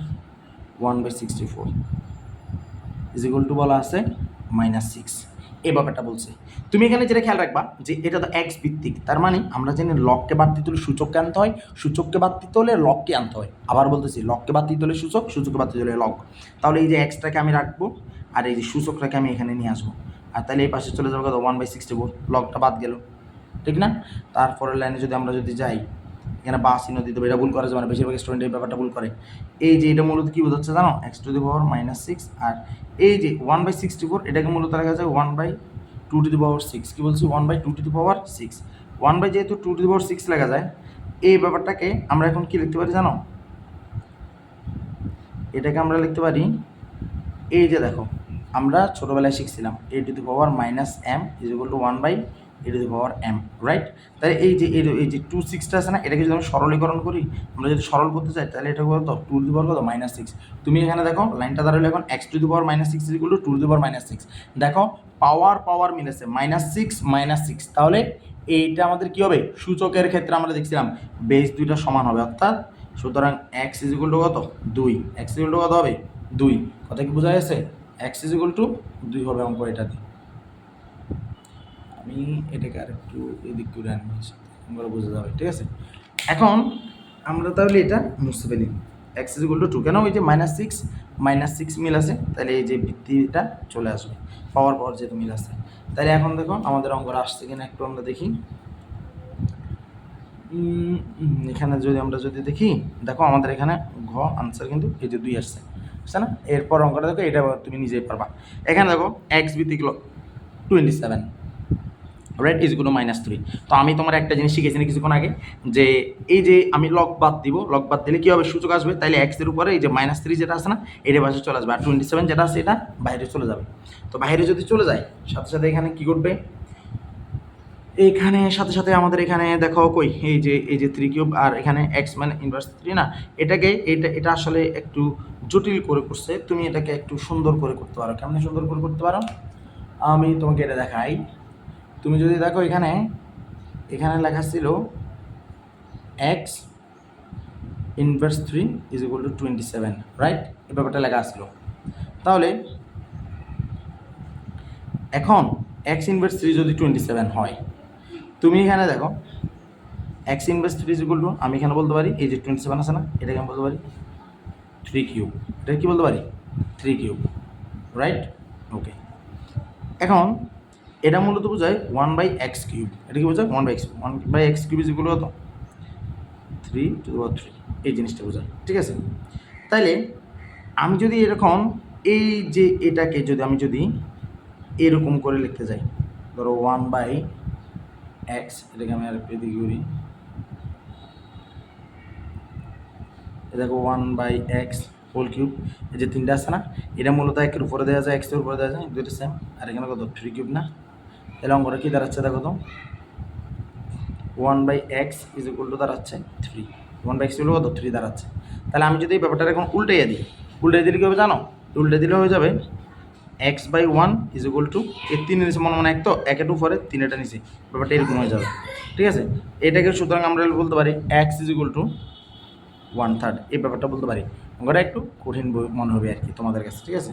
1/64 ইজ ইকুয়াল টু বলা আছে -6। এই ব্যাপারটা বলছে। তুমি এখানে যেটা খেয়াল রাখবা যে এটা তো এক্স ভিত্তিক, তার মানে আমরা জানি লককে বাদ দিতে হলে সূচককে আনতে হয়, সূচককে বাদ দিতে হলে লককে আনতে হয়। আবার বলতেছি লককে বাদ দিতে হলে সূচক, সূচককে বাদ দিতে হলে লক। তাহলে এই যে এক্সটাকে আমি রাখবো আর এই যে সূচকটাকে আমি এখানে নিয়ে আসবো, আর তাহলে এই পাশে চলে যাবো কত 1/64, লকটা বাদ গেল, ঠিক না। তারপরের লাইনে যদি আমরা যাই, এখানে বা চিহ্ন দিতে হবে, এটা ভুল করে, মানে বেশিরভাগ স্টুডেন্ট এই ব্যাপারটা ভুল করে। এই যে এটা মূলত কি বোঝাচ্ছে জানো, x টু দি পাওয়ার -6, আর এই যে 1/64 এটাকে মূলত লেখা যায় 1/2 টু দি পাওয়ার 6। কি বলছি 1/2 টু দি পাওয়ার 6, 1 যেহেতু 2 টু দি পাওয়ার 6 লেখা যায়, এই ব্যাপারটাকে আমরা এখন কি লিখতে পারি জানো, এটাকে আমরা লিখতে পারি এই যে দেখো আমরা ছোটোবেলায় শিখছিলাম a to the power -m is equal two 1/a two the power m, right. তাহলে এই যে 2/6টা আছে না, এটাকে যদি আমরা সরলীকরণ করি, আমরা যদি সরল করতে চাই তাহলে এটা কত 2 টু দি পাওয়ার কত -6। তুমি এখানে দেখো লাইনটা দাঁড়ালে এখন x to the power -6 is equal to 2 to the power -6। দেখো পাওয়ার মিলেছে -6, তাহলে এইটা আমাদের কি হবে, সূচকের ক্ষেত্রে আমরা দেখছিলাম বেস দুইটা সমান হবে, অর্থাৎ সুতরাং x ইজ ইকুয়াল টু কত 2, x ইজ ইকুয়াল টু কত হবে 2। কথা কি বোঝা গেছে, x ইজ ইকুয়াল টু 2 হবে অঙ্ক এটাতে। আমি এটাকে আর একটু এদিক করে আনি, আমরা বোঝা যাবে, ঠিক আছে। এখন আমরা তাহলে এটা মুছতে ফেলি, x ইজ ইকুয়াল টু 2, কেন ওই যে -6 মিল আছে, তাহলে এই যে ভিত্তিটা চলে আসবে, পাওয়ার যেহেতু মিল আছে। তাহলে এখন দেখো আমাদের অঙ্কটা আসছে কিনা একটু আমরা দেখি। এখানে আমরা যদি দেখি, দেখো আমাদের এখানে ঘ আনসার কিন্তু এই যে 2 আসছে, বুঝছে না। এরপর অঙ্কটা দেখো, এটা তুমি নিজেই পারবা। এখানে দেখো এক্স ভিত্তিক 27, রাইট, ইজ ইকুয়াল টু -3। তো আমি তোমার একটা জিনিস শিখেছি কিছুক্ষণ আগে, যে এই যে আমি লগ বাদ দিব, লগ বাদ দিলে কী হবে, সূচক আসবে, তাইলে এক্সের উপরে এই যে -3 যেটা আছে না, এটা পাশে চলে আসবে, আর 27 যেটা আছে এটা বাইরে চলে যাবে। তো বাইরে যদি চলে যায়, সাথে সাথে এখানে কী ঘটবে, এইখানে সাথে সাথে আমাদের এখানে দেখো কই এই যে 3³ আর এখানে x মানে ইনভার্স 3 না, এটা আসলে একটু জটিল করে করছে। তুমি এটাকে একটু সুন্দর করে করতে পারো। কেমন সুন্দর করে করতে পারো, আমি তোমাকে এটা দেখাই। তুমি যদি দেখো এখানে লেখা ছিল x inverse 3 is equal two 27, right, এই ব্যাপারটা লেখা আসছিল। তাহলে এখন x ইনভার্স 3 যদি 27 হয়, তুমি এখানে দেখো x inverse 3 is equal two, আমি এখানে বলতে পারি এই যে 27 আছে না, এটাকে আমি বলতে পারি 3³ এটা কি বলতে পারি 3³, রাইট, ওকে। এখন এটা মূলত বোঝায় 1/x³, এটা কি বোঝায় 1/x³ ইজ ইকুয়াল টু কত 3 টু দি পাওয়ার 3। এই জিনিসটা বোঝায়, ঠিক আছে? তাইলে আমি যদি এরকম এই যে এটাকে আমি যদি এরকম করে লিখতে যাই, ধরো 1/x, এটাকে আমি আর এদিকে করি, দেখো 1/x হোল কিউব, এই যে 3টা আছে না, এটা মূলত 1-এর উপরে দেওয়া যায়, x-এর উপরে দেওয়া যায়, দুইটা সেম। আর এখানে কত 3 কিউব না, তাহলে অঙ্কটা কী দাঁড়াচ্ছে দেখো তো, 1/x ইজ ইকুয়াল টু দাঁড়াচ্ছে 3, 1/x হলো কত 3 দাঁড়াচ্ছে। তাহলে আমি যদি এই ব্যাপারটা এখন উল্টাইয়া দিই, উল্টাই দিলে কী হবে জানো, উল্টে দিলে হয়ে যাবে x/1 ইজ ইকুয়াল টু, এই 3-এর নিচে মনে এক তো 1-এর উপরে 3-এটা নিচে, ব্যাপারটা এরকম হয়ে যাবে, ঠিক আছে? এটাকে সুতরাং আমরা বলতে পারি x ইজ ইকুয়াল টু 1/3, এই ব্যাপারটা বলতে পারি। অঙ্কটা একটু কঠিন বই মনে হবে আর কি তোমাদের কাছে, ঠিক আছে?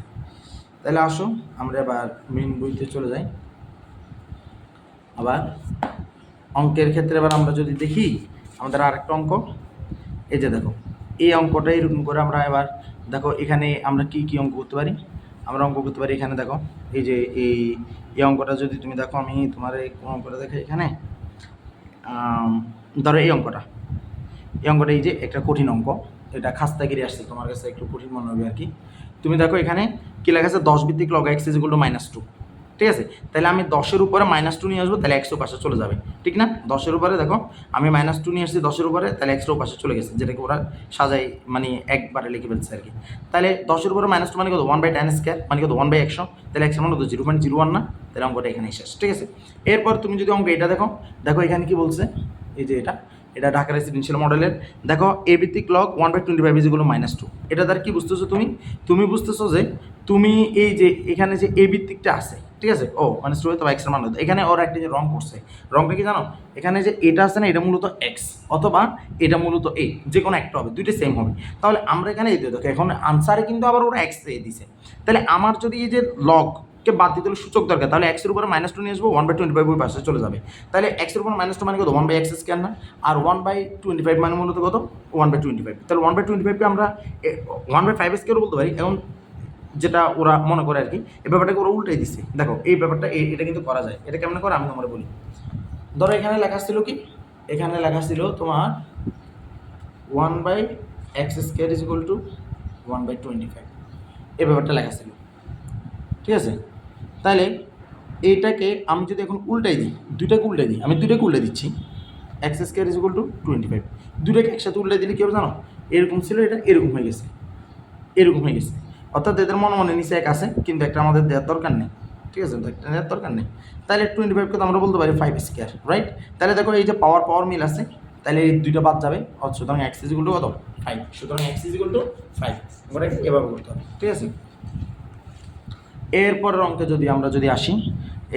তাহলে আসো আমরা এবার মেইন বইতে চলে যাই। আবার অঙ্কের ক্ষেত্রে এবার আমরা যদি দেখি আমাদের আরেকটা অঙ্ক, এই যে দেখো এই অঙ্কটা এরকম করে আমরা এবার দেখো এখানে আমরা কি কি অঙ্ক করতে পারি, আমরা অঙ্ক করতে পারি এখানে দেখো, এই যে এই অঙ্কটা যদি তুমি দেখো, আমি তোমার এই অঙ্কটা দেখো এখানে, ধরো এই অঙ্কটা এই যে একটা কঠিন অঙ্ক, এটা খাস্তাগিরি আসছে তোমার কাছে একটু কঠিন মনে হবে আর কি। তুমি দেখো এখানে কী লেখা আছে, 10 ভিত্তিক log x is equal to -2, ঠিক আছে? তাহলে আমি 10-এর উপরে -2 নিয়ে আসবো, তাহলে x-ও পাশে চলে যাবে, ঠিক না? 10-এর উপরে দেখো আমি -2 নিয়ে আসছি 10-এর উপরে, তাহলে x-ও পাশে চলে গেছে, যেটাকে ওরা সাজাই মানে একবারে লিখে ফেলছে আর কি। তাহলে 10-এর উপরে -2 মানে কত, 1/tan², মানে কত 1/100, তাহলে x এর মান কত 0.01 না, তাহলে অঙ্কটা এখানে শেষ, ঠিক আছে? এরপর তুমি যদি অঙ্ক এটা দেখো, এখানে কি বলছে, এই যে এটা ঢাকা রেসিডেন্সিয়াল মডেলের, দেখো এ ভিত্তিক লগ 1/25 ইজ ইকুয়াল টু -2, এটা দ্বারা কি বুঝতেছো তুমি বুঝতেছো যে তুমি এই যে এখানে যে এ ভিত্তিকটা আছে, ঠিক আছে, ও -2 হয়তো x এর মান হতো, এখানে ওরা একটা যে রং করছে, রংটা কি জানো, এখানে যে এটা আছে না, এটা মূলত x অথবা এটা মূলত a, যে কোনো একটা হবে, দুইটা সেম হবে। তাহলে আমরা এখানে এই দেখো এখন আনসারে কিন্তু আবার ওরা x এ দিছে, তাহলে আমার যদি এই যে লগ কে বাদ দিতে হলে সূচক দরকার, তাহলে x এর উপরে -2 নিয়ে আসবো, 1/25 ওই পাশে চলে যাবে, তাহলে x এর উপর -2 মানে কত 1/x² না, আর 1/25 মানে মূলত কত 1/25, তাহলে 1/25কে আমরা 1/5² বলতে পারি। এখন যেটা ওরা মনে করে আর কি, এই ব্যাপারটাকে ওরা উল্টাই দিচ্ছে, দেখো এই ব্যাপারটা এটা কিন্তু করা যায়, এটা কেমন করে আমি তোমার বলি। ধরো এখানে লেখা ছিল কি, এখানে লেখা ছিল তোমার 1/x² ইজ ইকুয়াল টু 1/25, এই ব্যাপারটা লেখা ছিল, ঠিক আছে? তাহলে এইটাকে আমি যদি এখন উল্টাই দিই, দুইটাকে উল্টে দিই, আমি দুইটাকে উল্টে দিচ্ছি, x² ইজ ইকুয়াল টু 25, দুইটাকে একসাথে উল্টে দিলে কী হবে জানো, এরকম ছিল, এটা এরকম হয়ে গেছে, এরকম হয়ে গেছে, অর্থাৎ এদের মনে নিচে এক আছে, কিন্তু একটা আমাদের দেওয়ার দরকার নেই, ঠিক আছে? একটা দেওয়ার দরকার নেই, তাহলে 25কে তো আমরা বলতে পারি 5², রাইট? তাহলে দেখো এই যে পাওয়ার মিল আছে, তাহলে এই দুইটা বাদ যাবে, সুতরাং x ইজ ইকুয়াল টু কত 5, সুতরাং x ইজ ইকুয়াল টু 5, আমরা এভাবে করতে হবে, ঠিক আছে? এরপরের অঙ্কে যদি আমরা আসি,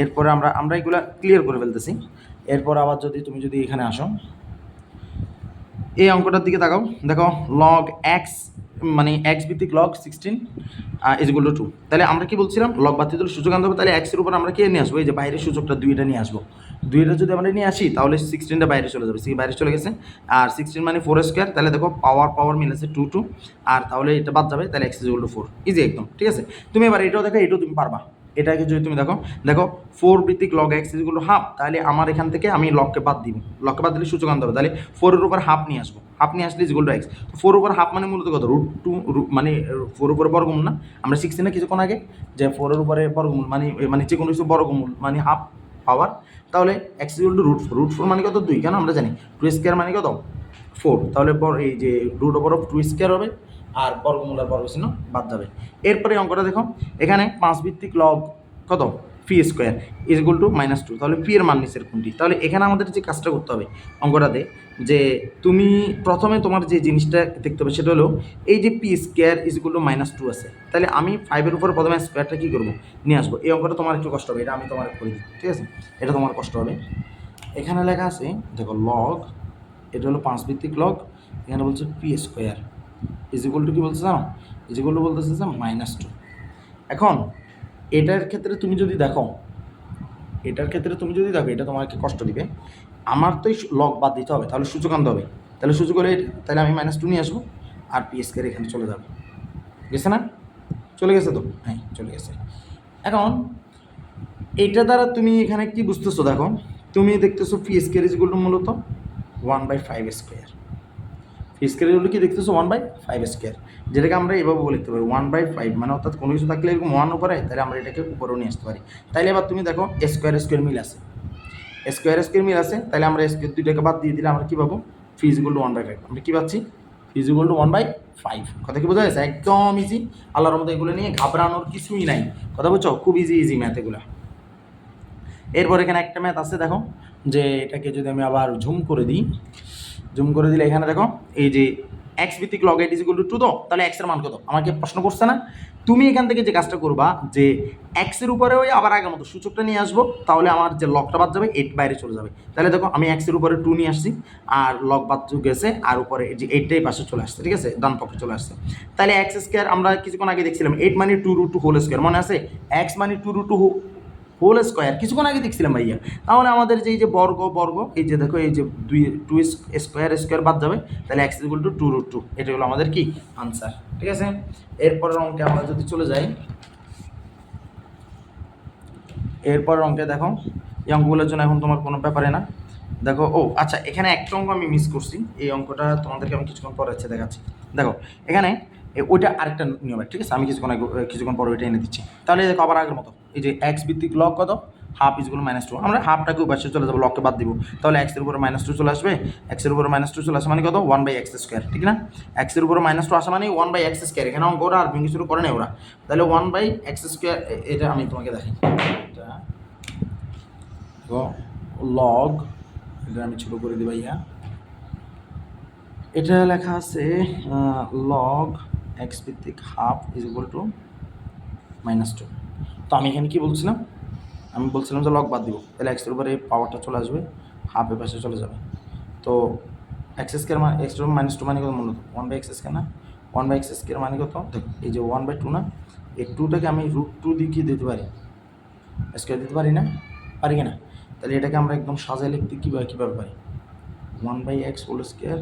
এরপরে আমরা এগুলা ক্লিয়ার করে ফেলতেছি। এরপর আবার তুমি যদি এখানে আসো, এই অঙ্কটার দিকে তাকাও, দেখো লগ x মানে x ভিত্তিক লগ 16 ইজ ইকুয়াল টু 2, তাহলে আমরা কি বলছিলাম, লগ বাদ দিতে সূচক আনতে হবে, তাহলে x এর উপর আমরা কি নিয়ে আসবো, এই যে বাইরের সূচকটা 2টা নিয়ে আসবো, 2টা যদি আমরা নিয়ে আসি তাহলে 16টা বাইরে চলে যাবে, বাইরে চলে গেছে, আর 16 মানে 4², তাহলে দেখো পাওয়ার মিল আছে 2 আর তাহলে এটা বাদ যাবে, তাহলে x is equal two 4, easy একদম, ঠিক আছে? তুমি এবার এটাও দেখো, এটাও তুমি পারবা, এটাকে যদি তুমি দেখো 4 ভিত্তিক log x is equal to half, তাহলে আমার এখান থেকে আমি লগকে বাদ দিব, লগকে বাদ দিলে সূচক আনতে হবে, তাহলে 4-এর উপর হাফ নিয়ে আসবো, হাফ নিয়ে আসলে ইজ ইকুয়াল টু x, তো 4 উপর হাফ মানে মূলত কত √2, মানে 4 উপরে বর্গমূল না, আমরা শিখছি না কিছুক্ষণ আগে যে 4-এর উপরে বর্গমূল মানে যে কোনো কিছু বর্গমূল মানে হাফ পাওয়ার, তাহলে x ইজ ইকুয়াল টু √4 মানে কত 2, কেন আমরা জানি 2² মানে কত 4, তাহলে এই যে √2² হবে, আর বর্গমূল আর বর্গচিহ্ন বাদ যাবে। এরপরে অঙ্কটা দেখো, এখানে 5 ভিত্তিক লগ কত পি² ইজ ইকুয়াল টু -2, তাহলে পি এর মান নিচের কোনটি, তাহলে এখানে আমাদের যে কাজটা করতে হবে অঙ্কটাতে, যে তুমি প্রথমে তোমার যে জিনিসটা দেখতে হবে সেটা হলো এই যে পি² ইজ ইকুয়াল টু -2 আছে, তাহলে আমি 5-এর উপরে প্রথমে স্কোয়ারটা কী করবো নিয়ে আসবো, এই অঙ্কটা তোমার একটু কষ্ট হবে, এটা আমি তোমার করে দিই, ঠিক আছে? এটা তোমার কষ্ট হবে। এখানে লেখা আছে দেখো লগ, এটা হলো 5 ভিত্তিক লগ, এখানে বলছে পি² ইজ ইকুয়াল টু কী বলছে জানো, ইজ ইকুয়াল টু বলতেছে যে -2। এখন এটার ক্ষেত্রে তুমি যদি দেখো, এটা তোমাকে কষ্ট দিবে, আমার তো লগ বাদ দিতে হবে, তাহলে সূচক আনতে হবে, তাহলে সূচক হলে তাহলে আমি -2 নিয়ে আসবো, আর পি² এখানে চলে যাবে, গেছে না? চলে গেছে তো, হ্যাঁ চলে গেছে। এখন এইটা দ্বারা তুমি এখানে কি বুঝতেছো, দেখো তুমি দেখতেছো পি² ইজ ইকুয়াল টু মূলত 1/5², স্কোয়ার হলো কি দেখতেছো 1/5 স্কোয়ার, যেটাকে আমরা এভাবে লিখতে পারি 1/5, মানে অর্থাৎ কোনো কিছু থাকলে এরকম 1 উপরে, তাহলে আমরা এটাকে উপরেও নিয়ে আসতে পারি। তাইলে এবার তুমি দেখো স্কোয়ার স্কোয়ার মিল আছে, স্কোয়ার স্কোয়ার মিল আছে, তাহলে আমরা স্কোয়ার দুইটাকে বাদ দিয়ে দিলে আমরা কী পাবো, ফি ইজ ইকুয়াল টু 1/5। আমরা কী পাচ্ছি, ফি ইজ ইকুয়াল টু 1/5। কথা কি বোঝা যাচ্ছে? একদম ইজি, আল্লাহর মতো এগুলো নিয়ে ঘাবড়ানোর কিছুই নাই। কথা বুঝছো? খুব ইজি ম্যাথ এগুলো। এরপর এখানে একটা ম্যাথ আছে, দেখো যে এটাকে যদি আমি আবার জুম করে দিই, জুম করে দিলে এখানে দেখো এই যে এক্স ভিত্তিক log eight is equal to 2, তো তাহলে এক্স এর মান কত আমাকে প্রশ্ন করছে না? তুমি এখান থেকে যে কাজটা করবা যে এক্সের উপরে ওই আবার আগের মতো সূচকটা নিয়ে আসবো, তাহলে আমার যে লগটা বাদ যাবে 8 বাইরে চলে যাবে। তাহলে দেখো আমি এক্সের উপরে 2 নিয়ে আসছি, আর লগ বাদ গেছে, আর উপরে যে 8টাই পাশে চলে আসছে, ঠিক আছে, ডান পক্ষে চলে আসছে। তাহলে এক্স স্কোয়ার আমরা কিছুক্ষণ আগে দেখছিলাম 8 মানে 2√2 হোল স্কোয়ার, মনে আছে? এক্স মানে 2√2 হোল স্কোয়ার কিছুক্ষণ আগে দেখছিলাম ভাইয়া। তাহলে আমাদের যে এই যে বর্গ বর্গ, এই যে দেখো এই যে 2 স্কোয়ার স্কোয়ার বাদ যাবে, তাহলে এক্স ইকুয়াল টু 2√2, এটা হলো আমাদের কি আনসার, ঠিক আছে। এরপরের অঙ্কে আমরা যদি চলে যাই, এরপরের অঙ্কে দেখো এই অঙ্কগুলোর জন্য এখন তোমার কোনো ব্যাপারে না। দেখো ও আচ্ছা, এখানে একটা অঙ্ক আমি মিস করছি, এই অঙ্কটা তোমাদেরকে আমি কিছুক্ষণ পরে দেখাচ্ছি। দেখো এখানে ওইটা আরেকটা নিয়ম, ঠিক আছে, আমি কিছুক্ষণ পরে ওইটা এনে দিচ্ছি। তাহলে দেখো আবার আগের মতো এই যে এক্স ভিত্তিক লগ কত, হাফ ইজ ইকুয়াল -2, আমরা হাফটাকে উপাশে চলে যাবো, লককে বাদ দিব, তাহলে এক্সের উপরে -2 চলে আসবে, এক্সের উপরে -2 চলে আসে মানে কত 1/x স্কোয়ার, ঠিক না? এক্সের উপরে -2 আসা মানে 1/x স্কোয়ার, এখানে অঙ্ক ওরা আর ভেঙে শুরু করে নেই ওরা, তাহলে 1/x স্কোয়ার, এটা আমি তোমাকে দেখাই, এটা লগ, এটা আমি ছোটো করে দিই ভাইয়া, এটা লেখা আছে লগ এক্স ভিত্তিক হাফ ইজ ইকুয়াল টু -2। তো আমি এখানে কী বলছিলাম, আমি বলছিলাম যে লগ বাদ দিব, তাহলে এক্সের উপরে পাওয়ারটা চলে আসবে, হাফের পাশে চলে যাবে। তো এক্স স্কোয়ার মানে এক্স -2 মানে কত, মূলত 1/x স্কোয়ার না, 1/x স্কোয়ার মানে কত, দেখো এই যে 1/2 না, এই 2টাকে আমি √2 দিয়ে কি দিতে পারি, স্কোয়ার দিতে পারি না, পারি কি না? তাহলে এটাকে আমরা একদম সাজায় লিখতে কীভাবে পারি, 1/x হোল স্কোয়ার,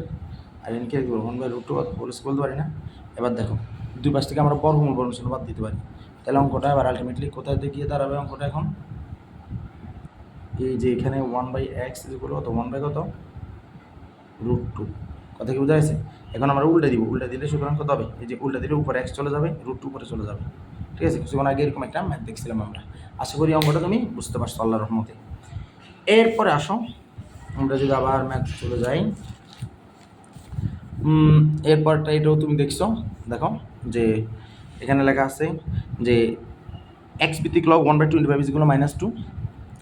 আর এন কি লিখবো 1/√2 হোল স্কোয়ার বলতে পারি না? এবার দেখো দুই পাশ থেকে আমরা বর্গমূল বাদ দিতে পারি, তাহলে অঙ্কটা এবার আলটিমেটলি কোথায় গিয়ে দাঁড়াবে অঙ্কটা এখন, এই যে এখানে 1/x ইজ ইকুয়াল কত, 1/, কত √2, কথা কি বোঝা গেছে? এখন আমরা উল্টে দিব, উল্টে দিলে সুতরাং কত হবে, এই যে উল্টে দিলে উপরে x চলে যাবে, √2 উপরে চলে যাবে, ঠিক আছে। কিছুক্ষণ আগে এরকম একটা ম্যাথ দেখছিলাম আমরা, আশা করি অঙ্কটা তুমি বুঝতে পারছো আল্লাহর রহমতে। এরপরে আসো আমরা যদি আবার ম্যাথ চলে যাই, এরপরটা এটাও তুমি দেখছো, দেখো যে এখানে লেখা আছে যে এক্স ভিত্তিক লগ 1/25 ইজ ইকুয়াল -2,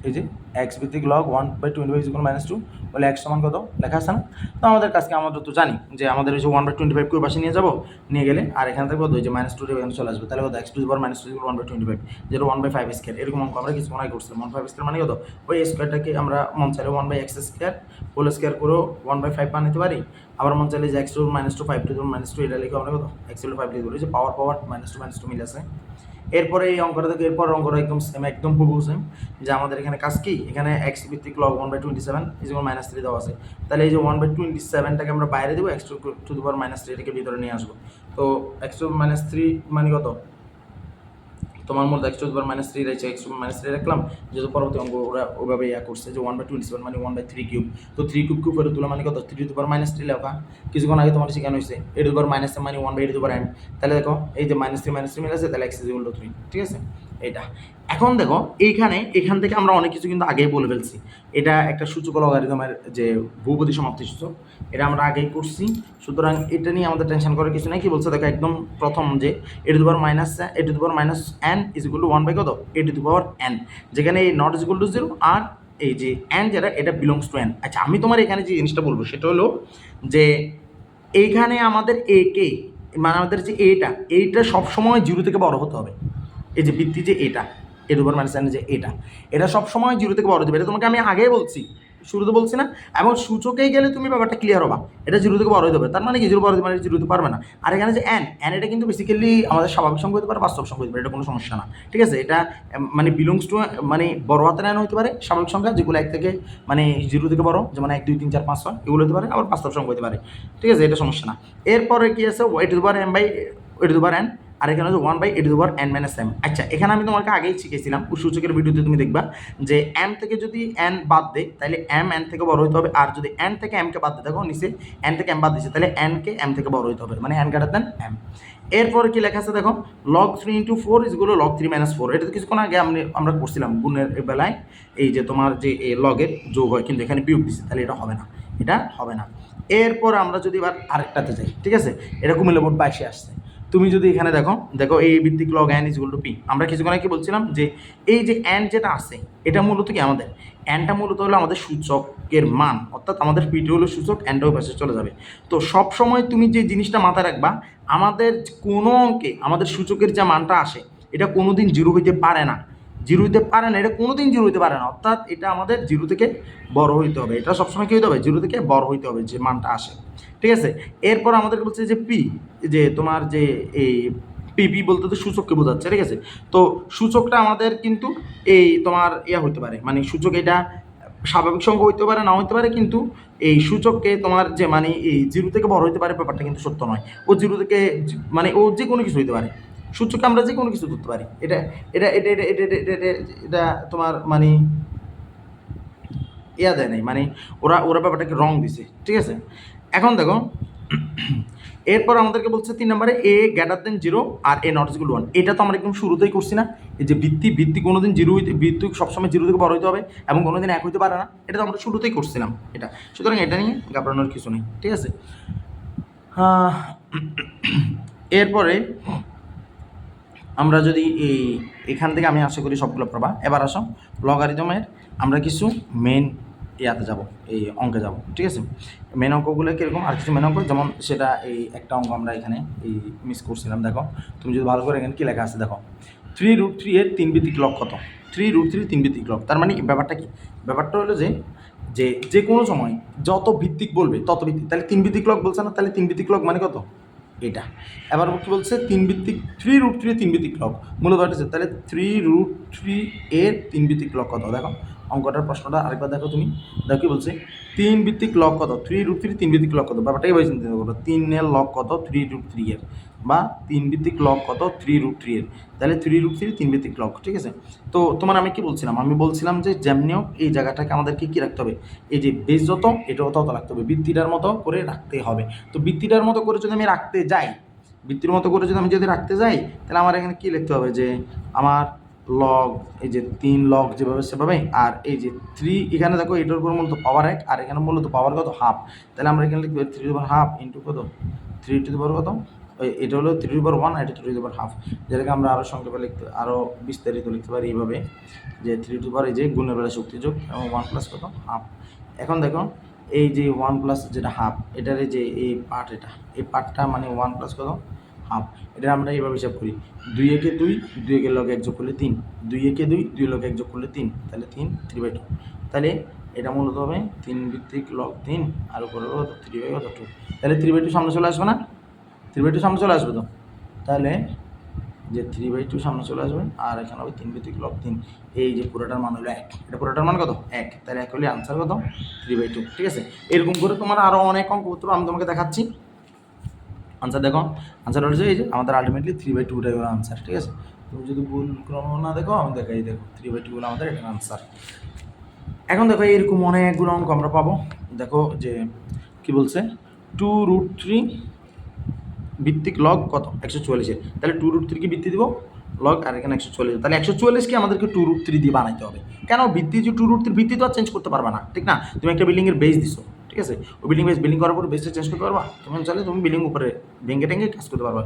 এই যে এক্স ভিত্তিক লগ 1/25 ইজ ইকুয়াল -2, বলে এক্স সমান কত লেখা আছে না? তো আমাদের কাছকে আমরা তো জানি যে আমাদের ওই যে 1/25 কে পাশে নিয়ে যাবো, নিয়ে গেলে আর এখান থেকে কত, ওই যে -2 এখানে চলে আসবে, তাহলে কত x to the power -2 is equal 1/25, যেটা 1/5 স্কোয়ার, এরকম অঙ্ক আমরা কিছু মনে করছিলাম। 1/5 স্কোয়ার মানে কত, ওই স্কোয়ারটাকে আমরা মন চাইলে 1/x স্কোয়ার হোল স্কোয়ার করেও 1/5 বানাতে পারি, আবার মন চাইলে যে x টু -2 5 টু -2 এটা লিখে আমরা কত x টু 5 লিখতে পারি, যে পাওয়ার -2 মিল আছে। এরপরে এই অঙ্কটা থেকে এরপর অঙ্কটা একদম সেম, একদম হুবহু সেম, যে আমাদের এখানে কাজ কি, এখানে এক্স ভিত্তিক লগ 1/27 ইজ ইকুয়াল -3 দেওয়া আছে, তাহলে এই যে 1/27টাকে আমরা বাইরে দেবো, x টু দি পাওয়ার -3 এটাকে ভিতরে নিয়ে আসবো। তো x টু -3 মানে কত, তোমার মধ্যে x টু দি পাওয়ার -3 রয়েছে, x টু -3 রাখলাম, যেহেতু পরবর্তী অঙ্ক ওরা ওভাবে করছে যে 1/27 মানে 1/3 কিউব, তো 3 কিউব কিউব করে তোলা মানে কত, 3 টু দি পাওয়ার -3 লেখা, কিছুক্ষণ আগে তোমার শেখানো হয়েছে a to the power -m মানে 1/a two the power n, তাহলে দেখো এই যে -3 মিলে আছে, তাহলে x ইজ ইকুয়াল টু 3, ঠিক আছে। এটা এখন দেখো এখান থেকে আমরা অনেক কিছু কিন্তু আগেই বলে ফেলছি, এটা একটা সূচক লগারিদমের যে বহুপদী সমাপ্তি সূচক, এটা আমরা আগেই করছি, সুতরাং এটা নিয়ে আমাদের টেনশন করার কিছু নেই। কি বলছে দেখো একদম প্রথম যে a to the power -n is equal to 1 by কত a to the power n, যেখানে এই নট ইজ ইকুয়াল টু 0 আর এই যে n যেটা এটা বিলংস টু n। আচ্ছা আমি তোমার এখানে যে জিনিসটা বলবো সেটা হলো যে এইখানে আমাদের এ কে মানে আমাদের যে এইটা সবসময় 0 থেকে বড় হতে হবে, এই যে বৃত্তি যে এটা এর উপর মানে যে এটা সবসময় 0 থেকে বড় দেবে, এটা তোমাকে আমি আগেই বলছি, শুরুতে বলছি না, এবং সূচকেই গেলে তুমি ব্যাপারটা ক্লিয়ার হবা, এটা 0 থেকে বড় হতে হবে, তার মানে কি 0 বড় হতে মানে 0 হতে পারবে না। আর এখানে যে n এটা কিন্তু বেসিক্যালি আমাদের স্বাভাবিক সংখ্যা হতে পারে, বাস্তব সংখ্যা হতে পারে, এটা কোনো সমস্যা না, ঠিক আছে। এটা মানে বিলংস টু মানে বড় হাতের n হতে পারে, স্বাভাবিক সংখ্যা যেগুলো 1 থেকে মানে 0 থেকে বড়, যেমন 1 2 3 4 5 6 এগুলো হতে পারে, আবার বাস্তব সংখ্যা হতে পারে, ঠিক আছে, এটা সমস্যা না। এরপরে কি আছে a to the power m by a to the power n, আর এখানে হচ্ছে 1/n-m। আচ্ছা, এখানে আমি তোমাকে আগেই শিখেছিলাম, সূচকের ভিডিওতে তুমি দেখবা যে m থেকে যদি n বাদ দেয় তাহলে m n থেকে বড় হইতে হবে, আর যদি n থেকে m কে বাদ দেয়, দেখো নিচে n থেকে m বাদ দিচ্ছে, তাহলে n কে m থেকে বড় হইতে হবে, মানে n গ্রেটার দেন m। এরপরে কি লেখা আছে দেখো, log 3 × 4 = log 3 - 4। এটা তো কিছুক্ষণ আগে আমরা করছিলাম গুণের বেলায়, এই যে তোমার যে লগের যোগ হয়, কিন্তু এখানে বিয়োগ দিচ্ছে, তাহলে এটা হবে না, এটা হবে না। এরপর আমরা যদি এবার আরেকটাতে যাই, ঠিক আছে, এটা কুমিল্লা বোর্ড 22-এ আসছে। তুমি যদি এখানে দেখো এই ভিত্তিক log n = p। আমরা কিছুক্ষণ আগে বলছিলাম যে এই যে n যেটা আছে এটা মূলত কি আমাদের nটা মূলত হলো আমাদের সূচকের মান, অর্থাৎ আমাদের পিটি হলো সূচক, nটা ওই পাশে চলে যাবে। তো সব সময় তুমি যে জিনিসটা মাথায় রাখবা, আমাদের কোনো অঙ্কে আমাদের সূচকের যে মানটা আসে এটা কোনোদিন জিরো হইতে পারে না, এটা কোনোদিন জিরো হইতে পারে না, অর্থাৎ এটা আমাদের জিরো থেকে বড় হইতে হবে, এটা সবসময় কী হইতে হবে, জিরো থেকে বড় হইতে হবে যে মানটা আসে, ঠিক আছে। এরপর আমাদেরকে বলছে যে পি, যে তোমার যে এই পিপি বলতে তো সূচককে বোঝাচ্ছে, ঠিক আছে। তো সূচকটা আমাদের কিন্তু এই তোমার হইতে পারে, মানে সূচক এটা স্বাভাবিক সংখ্যা হইতে পারে, না হইতে পারে, কিন্তু এই সূচককে তোমার যে মানে এই জিরো থেকে বড় হইতে পারে ব্যাপারটা কিন্তু সত্য নয়। ও জিরো থেকে মানে ও যে কোনো কিছু হইতে পারে, সূচককে আমরা যে কোনো কিছু ধরতে পারি। এটা এটা এটা এটা এটা এটা এটা এটা তোমার মানে দেয় নাই, মানে ওরা ওরা ব্যাপারটাকে রং দিছে, ঠিক আছে। এখন দেখো এরপর আমাদেরকে বলছে 3 নম্বরে a 0 আর a≠1। এটা তো আমরা একদম শুরুতেই করছি না, এই যে ভিত্তি কোনোদিন জিরো হইতে, ভিত্তি সবসময় জিরো থেকে বড় হইতে হবে এবং কোনোদিন এক হইতে পারে না, এটা তো আমরা শুরুতেই করছিলাম এটা। সুতরাং এটা নিয়ে ঘাবড়ানোর কিছু নেই, ঠিক আছে। এরপরে আমরা যদি এখান থেকে আমি আশা করি সবগুলো পাবা। এবার আসো লগারিদমের আমরা কিছু মেন ইয়াতে যাব, এই অঙ্কে যাব, ঠিক আছে। মেন অঙ্কগুলো কীরকম, আর কিছু মেন অঙ্ক, যেমন সেটা এই একটা অঙ্ক আমরা এখানে এই মিস করছিলাম। দেখো তুমি যদি ভালো করে এখানে কী লেখা আছে দেখো, 3√3 এর 3 ভিত্তিক লগ কত? 3√3 3 ভিত্তিক লগ, তার মানে ব্যাপারটা কি? ব্যাপারটা হলো যে কোনো সময় যত ভিত্তিক বলবে তত ভিত্তিক, তাহলে 3 ভিত্তিক লগ বলছে না, তাহলে 3 ভিত্তিক লগ মানে কত? এটা। এবার কি বলছে 3√3 3 ভিত্তিক লগ, মূলত হচ্ছে তাহলে 3√3 এর 3 ভিত্তিক লগ কত? দেখো অঙ্কটার প্রশ্নটা আরেকবার দেখো তুমি, দেখো কি বলছে 3 ভিত্তিক লগ কত, 3√3 3 ভিত্তিক লগ কত, ব্যাপারটাই ভাই চিন্তা করো, 3 এর লগ কত 3√3 এর, বা 3 ভিত্তিক লগ কত 3√3 এর, তাহলে 3√3 3 ভিত্তিক লগ, ঠিক আছে। তো তোমার আমি কি বলছিলাম, আমি বলছিলাম যে যেমনিও এই জায়গাটাকে আমাদেরকে কী রাখতে হবে, এই যে বেস যত এটাও তত রাখতে হবে, বৃত্তিটার মতো করে রাখতে হবে। তো বৃত্তিটার মতো করে যদি আমি রাখতে যাই, রাখতে যাই, তাহলে আমার এখানে কী লিখতে হবে, যে আমার লগ এই যে 3 লগ যেভাবে সেভাবে, আর এই যে 3 এখানে দেখো এটার উপর মূলত পাওয়ার 1 আর এখানে মূলত পাওয়ার কত, হাফ, তাহলে আমরা এখানে লিখবো 3/2 ইন্টু কত 3 কত, এটা হলো 3/1 আর এটা 3/2, যেটাকে আমরা আরও সংক্ষেপে আরও বিস্তারিত লিখতে পারি এইভাবে, যে 3 এই যে গুণের বেলা শক্তি যোগ এবং 1 প্লাস কত, হাফ। এখন দেখো এই যে 1 প্লাস যেটা হাফ, এটার এই যে এই পার্ট, এই পার্টটা মানে 1 প্লাস কত, হাফ। এটা আমরা এইভাবে হিসাব করি, 2 একে 2, 2 একে লগে 1 যোগ করলে 3, 2 একে 2, 2 লগে 1 যোগ করলে 3, তাহলে 3/2। তাহলে এটা মূলত হবে 3 ভিত্তিক লগ 3 আর উপরে কত 3/2, তাহলে 3/2 সামনে চলে আসবে না, 3/2 সামনে চলে আসবে তো, তাহলে যে 3/2 সামনে চলে আসবে, আর এখানে হবে 3 ভিত্তিক লগ 3, এই যে পুরোটার মান হলো 1, এটা পুরোটার মান কত 1, তাহলে 1 হলে আনসার কত 3/2, ঠিক আছে। এরকম করে তোমার আরও অনেক অঙ্ক উত্তর আমি তোমাকে দেখাচ্ছি। আনসার দেখো, আনসার হচ্ছে এই যে আমাদের আলটিমেটলি 3/2টাই হলো আনসার, ঠিক আছে। তুমি যদি ভুল ক্রম না দেখো, আমি দেখাই, দেখো 3/2 হলো আমাদের এটা আনসার। এখন দেখো এরকম অনেকগুলো অঙ্ক আমরা পাবো। দেখো যে কি বলছে 2√3 ভিত্তিক লগ কত 144, তাহলে 2√3 কি ভিত্তি দিব লগ, আর এখানে 144, তাহলে 144কে আমাদেরকে 2√3 দিয়ে বানাইতে হবে। কেন? ভিত্তি যে 2√3 ভিত্তি তো আর চেঞ্জ করতে পারবে না, ঠিক না। তুমি একটা বিল্ডিংয়ের বেস দিছো, ঠিক আছে, ওই বিল্ডিং করার পর বেসটা চেঞ্জ করতে পারবা, তুমি চাইলে তুমি বিল্ডিং উপরে ভেঙে টেঙ্গে কাজ করতে পারবা,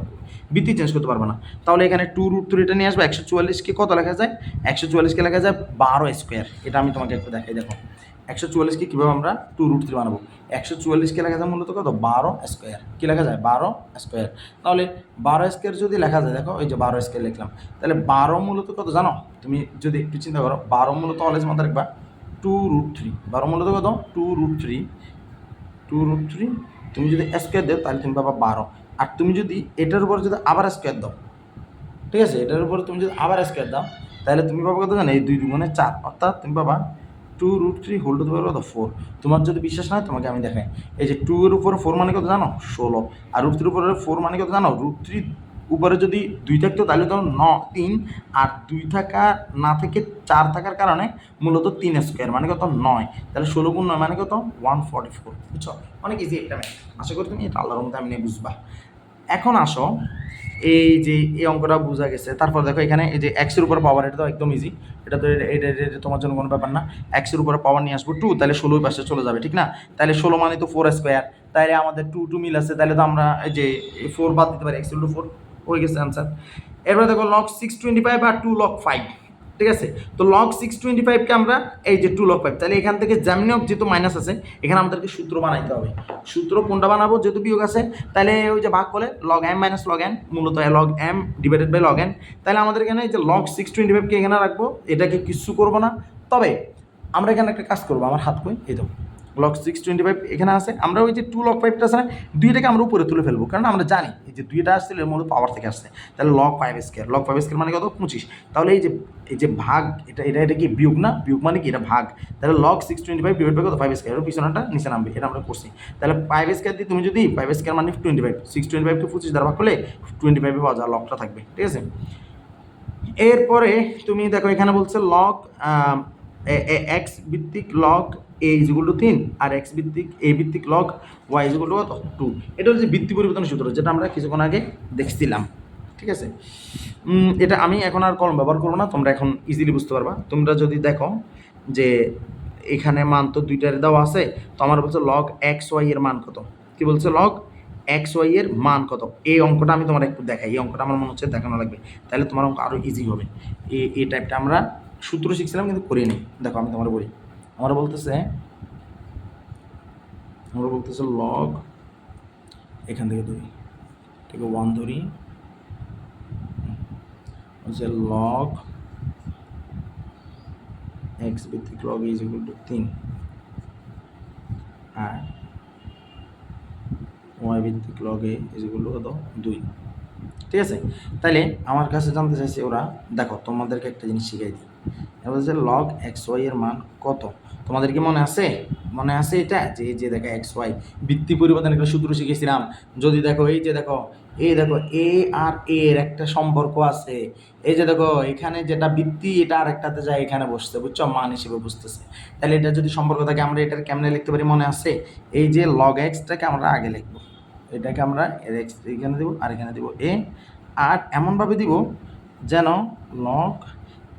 ভিত্তি চেঞ্জ করতে পারবে না। তাহলে এখানে 2√3টা নিয়ে আসবে, 144কে কত লেখা যায়, 144কে লেখা যায় 12 স্কোয়ার। এটা আমি তোমাকে একটু দেখাই, দেখো 144কে কীভাবে আমরা 2√3 বানাবো, 144কে লেখা যায় মূলত কত 12 স্কোয়ার, কী লেখা যায় 12 স্কোয়ার। তাহলে 12 স্কোয়ার যদি লেখা যায়, দেখো এই যে 12 স্কোয়ার লিখলাম, তাহলে 12 মূলত কত জানো, তুমি যদি একটু চিন্তা করো, 12 মূলত অলওয়েজ মাথায় রাখবা 2√3, 12 মূলত কত 2√3, তুমি যদি স্কোয়ার দাও তাহলে তুমি পাবা 12, আর তুমি যদি এটার উপর যদি আবার স্কোয়ার দাও, ঠিক আছে, এটার উপর তুমি যদি আবার স্কোয়ার দাও তাহলে তুমি পাবা কত জানো, এই 2 2 গুণে 4, অর্থাৎ তুমি পাবা 2√3 হোল টু দি পাওয়ার কত 4। তোমার যদি বিশ্বাস না হয় তোমাকে আমি দেখাই, এই যে 2 এর উপরে 4 মানে কত জানো 16, আর √3 উপরে 4 মানে কত জানো √3 উপরে যদি 2 থাকতো তাহলে তো 3, আর 2 থাকা না থেকে 4 থাকার কারণে মূলত 3 স্কোয়ার মানে কত 9, তাহলে 16 গুণ 9 মানে কত 144, বুঝছো? অনেক ইজি একটা ম্যাথ, আশা করি তুমি এটা আল্লাহর মধ্যে আমি বুঝবা। এখন আসো এই যে এই অঙ্কটা বোঝা গেছে, তারপর দেখো এখানে এই যে এক্সের উপর পাওয়ার, এটা তো একদম ইজি, এটা তো এটা তোমার জন্য কোনো ব্যাপার না। এক্সের উপরে পাওয়ার নিয়ে আসবো 2, তাহলে 16 পাশে চলে যাবে, ঠিক না? তাহলে 16 মানে তো 4 স্কোয়ার, তাহলে আমাদের 2 মিল আছে, তাহলে তো আমরা এই যে 4 বাদ দিতে পারি, এক্স ইন্টু 4 হয়ে গেছে আনসার। এরপরে দেখো লগ 625 আর 2 লগ 5, ঠিক আছে? তো লগ 625কে আমরা এই যে 2 লগ 5, তাহলে এখান থেকে যেমনি হোক যেহেতু মাইনাস আছে এখানে আমাদেরকে সূত্র বানাইতে হবে। সূত্র কোনটা বানাবো? যেহেতু বিয়োগ আছে তাহলে ওই যে ভাগ করে log M minus log N, মূলত log M divided by log N. তাহলে আমাদের এখানে যে লগ 625কে এখানে রাখবো, এটাকে কিছু করবো না, তবে আমরা এখানে একটা কাজ করবো, আমার হাত কই এই তো লগ 625 এখানে আছে, আমরা ওই যে 2 লগ 5টা আছে না, দুইটাকে আমরা উপরে তুলে ফেলবো, কারণ আমরা জানি এই যে দুইটা আসছিল এর মূলত পাওয়ার থেকে আসছে। তাহলে লগ 5 স্কোয়ার, লগ 5 স্কোয়ার মানে কত 25, তাহলে এই যে ভাগ, এটা কি বিয়োগ না? বিয়োগ মানে কি? এটা ভাগ। তাহলে লগ 625 ডিভাইড বাই কত 5 স্কোয়ার, এর পিছনটা নিচে নামবে, এটা আমরা করছি। তাহলে 5 স্কোয়ার দিয়ে তুমি যদি 5 স্কোয়ার মানে 25, 625কে 25 দ্বারা ভাগ করলে 25 পাওয়া যায়, লগটা থাকবে, ঠিক আছে? এরপরে তুমি দেখো এখানে বলছে লগ এক্স ভিত্তিক log A is equal to 3 আর এক্স ভিত্তিক এ ভিত্তিক log y is equal to কত 2। এটা হচ্ছে ভিত্তি পরিবর্তনের সূত্র, যেটা আমরা কিছুক্ষণ আগে দেখছিলাম, ঠিক আছে? এটা আমি এখন আর কলম ব্যবহার করবো না, তোমরা এখন ইজিলি বুঝতে পারবা। তোমরা যদি দেখো যে এখানে মান তো দুইটার দেওয়া আছে, তো আমার বলছে লগ এক্স ওয়াই এর মান কত, কি বলছে লগ এক্স ওয়াই এর মান কত। এই অঙ্কটা আমি তোমার একটু দেখাই, এই অঙ্কটা আমার মনে হচ্ছে দেখানো লাগবে, তাহলে তোমার অঙ্ক আরও ইজি হবে। এই টাইপটা আমরা সূত্র শিখছিলাম কিন্তু করি নি। দেখো আমি তোমার বলি, আমরা বলতেছে লগ এখান থেকে ধরি, ঠিক আছে 1 ধরি, হচ্ছে লগ এক্স ভিত্তিক লগ ইজ ইকুয়াল টু 3 আর ওয়াই ভিত্তিক log A is equal to কত 2, ঠিক আছে? তাহলে আমার কাছে জানতে চাইছে ওরা, দেখো তোমাদেরকে একটা জিনিস শিখাই দিই, এটা হচ্ছে লগ এক্স ওয়াই এর মান কত। তোমাদের কি মনে আছে? মনে আছে এটা যে এই যে দেখো এক্স ওয়াই ভিত্তি পরিবর্তনের একটা সূত্র শিখেছিলাম। যদি দেখো এই যে দেখো এ আর এ এর একটা সম্পর্ক আছে, এই যে দেখো এখানে যেটা ভিত্তি এটা আরেকটাতে যায় এখানে বসছে, বুঝছো, মান হিসেবে বুঝতেছে। তাহলে এটা যদি সম্পর্ক থাকে আমরা এটার কেমনে লিখতে পারি মনে আছে? এই যে লগ এক্সটাকে আমরা আগে লিখবো, এটাকে আমরা এক্স এখানে দেবো আর এখানে দেবো এ, আর এমনভাবে দিব যেন লগ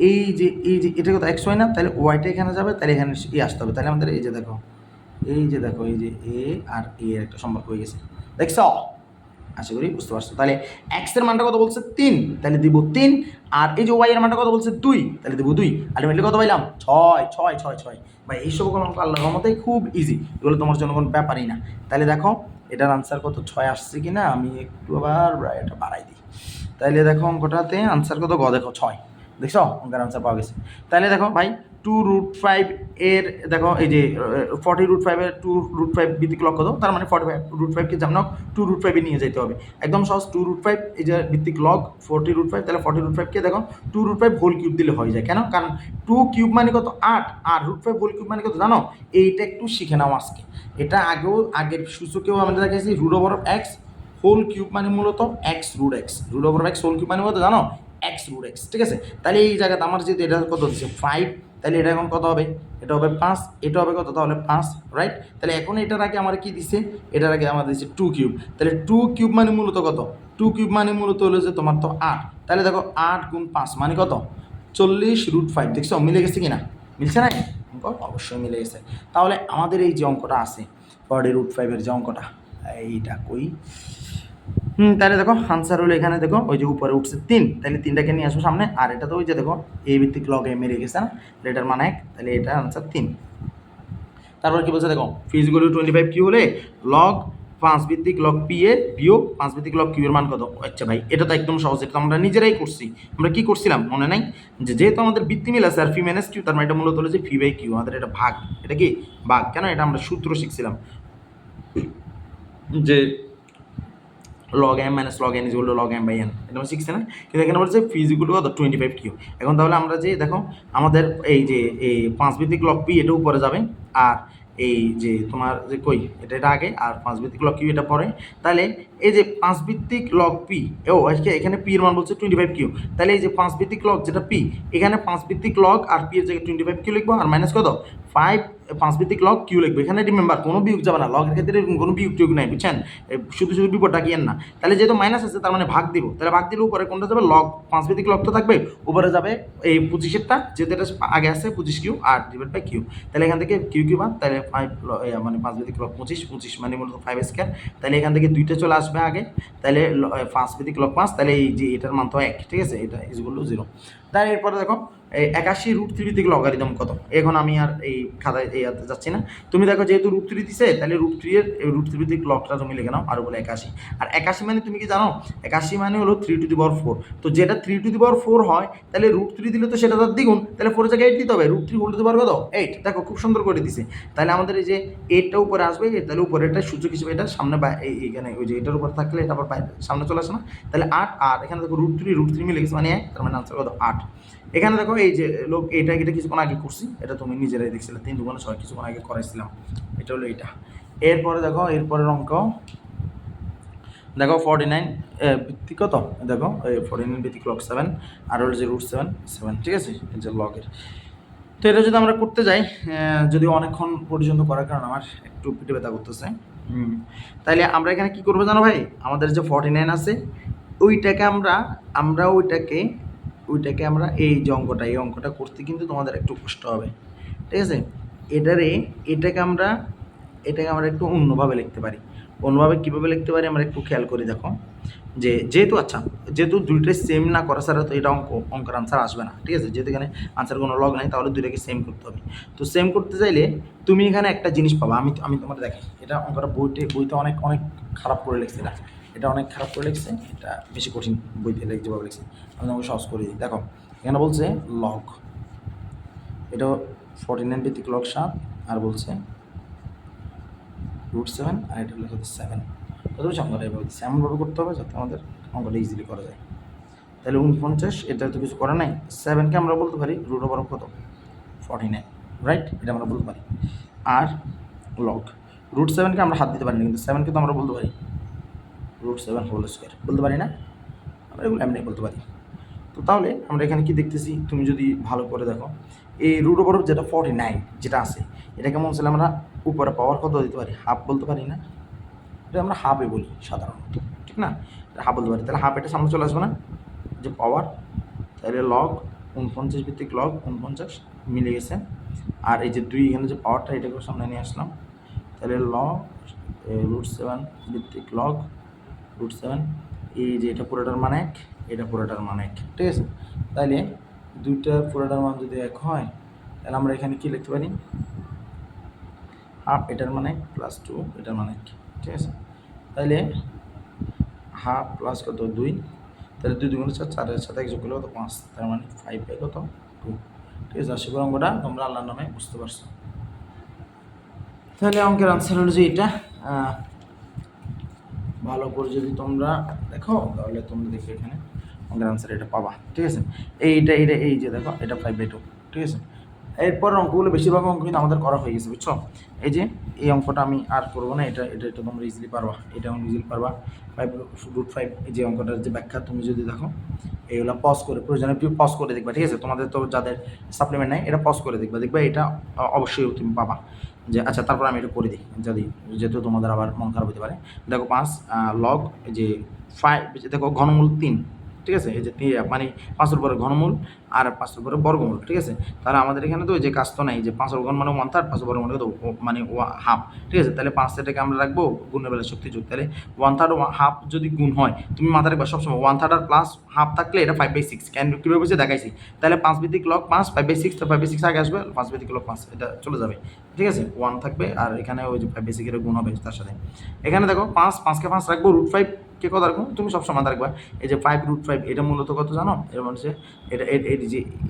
এই যে এটা কত এক্স ওয়াই না, তাহলে ওয়াইটা এখানে যাবে, তাহলে এখানে আসতে হবে। তাহলে আমাদের এই যে দেখো এই যে এ আর এ এর একটা সম্পর্ক হয়ে গেছে, দেখছো? আশা করি বুঝতে পারছো। তাহলে এক্স এর মানটা কত বলছে 3, তাহলে দিব 3, আর এই যে ওয়াই এর মানটা কত বলছে 2, তাহলে দিব 2, আলটিমেটলি কত পাইলাম 6 ভাই। এইসব অঙ্ক আল্লাহর রহমতে খুব ইজি, এগুলো তোমার জন্য কোনো ব্যাপারই না। তাহলে দেখো এটার আনসার কত 6 আসছে কিনা, আমি একটু আবার এটা বাড়াই দিই। তাহলে দেখো অঙ্কটাতে আনসার কত দেখো 6, দেখছো অঙ্কের আনসার পাওয়া গেছে। তাহলে দেখো ভাই 2√5 এর দেখো এই যে 40√5 এর 2√5 ভিত্তিক লগ কত, তার মানে 45√5কে যেমন 2√5 নিয়ে যেতে হবে, একদম সহজ। 2√5 এই যে ভিত্তিক লগ 40√5, তাহলে 40√5কে দেখো 2√5 হোল কিউব দিলে হয়ে যায়। কেন? কারণ 2 কিউব মানে কত 8, আর √5 হোল কিউব মানে কত জানো? এইটা একটু শিখে নাও আজকে। এটা আগের সূচকেও আমরা দেখেছি √x হোল কিউব মানে মূলত x√x, √x হোল কিউব মানে কত জানো? x√x, ঠিক আছে? তাহলে এই জায়গাতে আমার যেহেতু এটা কত দিচ্ছে 5, তাহলে এটা এখন কত হবে? এটা হবে 5, এটা হবে কত? তাহলে 5, রাইট? তাহলে এখন এটার আগে আমার কি দিচ্ছে? এটার আগে আমার দিচ্ছে 2 কিউব, তাহলে 2 কিউব মানে মূলত কত? 2 কিউব মানে মূলত হলো যে তোমার তো 8, তাহলে দেখো 8 গুণ 5 মানে কত? 40√5, দেখছো মিলে গেছে কিনা? মিলছে না? অঙ্ক অবশ্যই মিলে গেছে। তাহলে আমাদের এই যে অঙ্কটা আছে 40√5 এর যে অঙ্কটা, এইটা কই? তাহলে দেখো আনসার হলো এখানে দেখো ওই যে উপরে উঠছে 3, তাহলে 3টাকে নিয়ে আসবো সামনে, আর এটা তো ওই যে দেখো এ ভিত্তিক লগ এ মেরে গেছে না, এটার মান 1, তাহলে এটা আনসার 3। তারপর কি বলছে দেখো ফিজিক্যালি 25 কিউ হলে লগ 5 ভিত্তিক লগ পি এ বিয়োগ 5 ভিত্তিক লগ কিউ এর মান কত? আচ্ছা ভাই এটা তো একদম সহজ, এটা আমরা নিজেরাই করছি। আমরা কি করছিলাম মনে নাই? যেহেতু আমাদের ভিত্তি মিল আছে আর ফি মাইনাস কিউ, তার মানে এটা মূলত হলো যে ফি বাই কিউ, আমাদের এটা ভাগ, এটা কি ভাগ। কেন? এটা আমরা সূত্র শিখছিলাম যে log M minus log n is equal to log m by n, এটা আমরা শিখছি না? কিন্তু এখানে বলছে ফি ইজ ইকুয়াল টু কত 25 কিউ। এখন তাহলে আমরা যে দেখো আমাদের এই যে এই 5 ভিত্তিক লগ পি এটা উপরে যাবে, আর এই যে তোমার যে কই এটা এটা আগে আর 5 ভিত্তিক লগ কিউ এটা পরে, তাহলে এই যে 5 ভিত্তিক লগ পি, এখানে পি এর মান বলছে 25 কিউ, তাহলে এই যে 5 ভিত্তিক লগ যেটা পি, এখানে 5 ভিত্তিক লগ আর পি এর জায়গায় 25 কিউ লিখবো, আর মাইনাস কত 5 ভিত্তিক লগ কিউ লিখবো। এখানে রিমেম্বার কোনো বিয়োগ যাবে না, লগের ক্ষেত্রে কোনো বিয়োগ টিয়োগ নাই, বুঝছেন, শুধু শুধু বিপদটা কি না। তাহলে যেহেতু মাইনাস আছে তার মানে ভাগ দিব, তাহলে ভাগ দিলে উপরে কোনটা যাবে, লগ 5 ভিত্তিক লগ তো থাকবে, উপরে যাবে এই 25-এরটা, যেহেতু এটা আগে আছে 25 কিউ আর ডিভাইড বাই কিউ, তাহলে এখান থেকে কিউ কিউ বাদ, তাহলে 5 মানে 5 ভিত্তিক লগ 25 মানে মূলত 5 স্কয়ার, তাহলে এখান থেকে দুইটা চলে আসবে আগে, তাহলে 5 ভিত্তিক লগ 5, তাহলে এই যে এটার মান তো 1, ঠিক আছে, এটা ইজগুলো 0। তাই এরপরে দেখো 81 √3 ভিত্তিক লগারিদম কত, এখন আমি আর এই খাতায় যাচ্ছি না, তুমি দেখো যেহেতু √3 দিছে, তাহলে √3 এর √3 ভিত্তিক লগটা তুমি লিখে নাও, আর বলে 81, আর 81 মানে তুমি কি জানো, 81 মানে হলো 3⁴, তো যেটা 3⁴ হয়, তাহলে √3 দিলে তো সেটা তার দ্বিগুণ, তাহলে 4 জায়গায় 8 দিতে হবে, √3 কত 8, দেখো খুব সুন্দর করে দিছে। তাহলে আমাদের এই যে 8টা উপরে আসবে, তাহলে উপরে এটা সূচক হিসেবে এটা সামনে এইখানে ওই যে এটার উপর থাকলে এটা আবার সামনে চলে আসে না, তাহলে 8, আর এখানে দেখো √3 মিলে গেছে মানে 1, তার মানে আনসার কত 8। এখানে দেখো এই যে লোক এটা কিছুক্ষণ আগে করছি, এটা তুমি নিজেরাই দেখছিলে, 3 2 6 কিছুক্ষণ আগে করাইছিলাম, এটা হলো এটা। এরপরে দেখো এরপরের অঙ্ক দেখো 49 ভিত্তিক কত, দেখো 49 ভিত্তিক লগ 7, আর হলো যে √7, ঠিক আছে, এই যে লগের। তো এটা যদি আমরা করতে যাই, যদি অনেকক্ষণ পর্যন্ত করার কারণে আমার একটু পিঠে ব্যথা করতেছে, তাইলে আমরা এখানে কি করবো জানো ভাই, আমাদের যে 49 আছে ওইটাকে আমরা ওইটাকে আমরা এই যে অঙ্কটা করতে কিন্তু তোমাদের একটু কষ্ট হবে, ঠিক আছে। এটাকে আমরা একটু অন্যভাবে লিখতে পারি। অন্যভাবে কীভাবে লিখতে পারি আমরা একটু খেয়াল করি, দেখো যে যেহেতু দুইটাই সেম না করা ছাড়া তো এটা অঙ্কের আনসার আসবে না, ঠিক আছে, যেহেতু এখানে আনসার কোনো লগ নাই, তাহলে দুইটাকে সেম করতে হবে। তো সেম করতে চাইলে তুমি এখানে একটা জিনিস পাবা, আমি তোমাদের দেখাই, এটা অঙ্কটা বইতে অনেক খারাপ করে লিখছে, এটা অনেক খারাপ করে লিখছে, এটা বেশি কঠিন বইতে যেভাবে লিখছে, আমি তোমাকে সহজ করে দিই। দেখো এখানে বলছে লগ, এটা 49 ভিত্তিক লগ 7, আর বলছে √7, আর এটা লেখা হচ্ছে 7। কত বেশি অঙ্কটা এভাবে দিচ্ছে, এমনভাবে করতে হবে যাতে আমাদের অঙ্কটা ইজিলি করা যায়। তাহলে 49, এটা তো কিছু করা নাই, 7কে আমরা বলতে পারি √ওভার কত 49, রাইট, এটা আমরা বলতে পারি। আর লগ √7কে আমরা হাত দিতে পারি না, কিন্তু 7কে তো আমরা বলতে পারি √7 হোল স্কোয়ার, বলতে পারি না, আমরা এগুলো এমনি বলতে পারি। তো তাহলে আমরা এখানে কি দেখতেছি, তুমি যদি ভালো করে দেখো, এই √ওভার যেটা 49 যেটা আছে, এটা কেমন ছিল, আমরা উপরে পাওয়ার কত দিতে পারি, হাফ বলতে পারি না, এটা আমরা হাফে বলি সাধারণত, ঠিক না, হাফ বলতে পারি, তাহলে হাফ এটা সামনে চলে আসবে না, যে পাওয়ার, তাহলে লগ 49 ভিত্তিক লগ 49 মিলে গেছে, আর এই যে 2 এখানে যে পাওয়ারটা এটাকে সামনে নিয়ে আসলাম, তাহলে লগ √7 ভিত্তিক লগ √7, এই যে এটা পুরোটার মান 1, এটা পুরোটার মান 1, ঠিক আছে। তাহলে দুইটা পুরোটার মান যদি 1 হয়, তাহলে আমরা এখানে কি লিখতে পারি, হাফ এটার মানে প্লাস 2 এটার মানে 1, ঠিক আছে। তাহলে হাফ প্লাস কত 2, তাহলে 2 2 4, 4-এর সাথে 1 যোগ করলে কত 5, তার মানে 5 বাই কত 2, ঠিক আছে। আশা করি অঙ্কটা তোমরা আল্লাহর নামে বুঝতে পারছো। তাহলে অঙ্কের আনসার হলো যে এটা, ভালো করে যদি তোমরা দেখো তাহলে তোমরা দেখবে এখানে অঙ্কের আনসার এটা পাবা, ঠিক আছে। এইটা এই যে দেখো এটা 5/2, ঠিক আছে। এরপর অঙ্কগুলো বেশিরভাগ অঙ্ক কিন্তু আমাদের করা হয়ে গেছে, বুঝছো। এই যে এই অঙ্কটা আমি আর করবো না, এটা তোমরা ইজিলি পারবা, এটা আমি ইজিলি পারবা। 5√5 এই যে অঙ্কটার যে ব্যাখ্যা তুমি যদি দেখো, এইগুলো পজ করে প্রয়োজনে পজ করে দেখবা, ঠিক আছে। তোমাদের তো যাদের সাপ্লিমেন্ট নাই এটা পজ করে দেখবা, এটা অবশ্যই তুমি পাবা। যে আচ্ছা তারপর আমি এটা করে দিই, যেহেতু তোমাদের আবার মন খারাপ হতে পারে। দেখো 5 লগ যে 5, দেখো ঘনমূল 3, ঠিক আছে, এই যে মানে 5-এর উপরে ঘনমূল আর 5-এর উপরে বর্গমূল, ঠিক আছে। তাহলে আমাদের এখানে তো ওই যে কাজ তো নাই, যে 5 বর্গমূল মানে 1/3, 5 বর্গমূল মানে হাফ, ঠিক আছে। তাহলে 5 এটাকে আমরা রাখবো গুণের বেলা শক্তি যোগ, তাহলে 1/3 হাফ যদি গুণ হয়, তুমি মাথায় রাখবা সবসময় 1/3 আর প্লাস হাফ থাকলে এটা 5/6, কেন কীভাবে বলছে দেখাইছি। তাহলে 5 ভিত্তিক লগ 5 5/6, তো 5/6 আগে আসবে, 5 ভিত্তিক লগ 5 এটা চলে যাবে, ঠিক আছে। 1 থাকবে আর এখানে ওই যে 5/6 এর গুণ হবে তার সাথে। এখানে দেখো 5 5কে 5 রাখবো √5 কে কত রাখবো তুমি সবসময় মাথায় রাখবা। এই যে 5√5 এটা মূলত কত জানো, এর মানে হচ্ছে এটা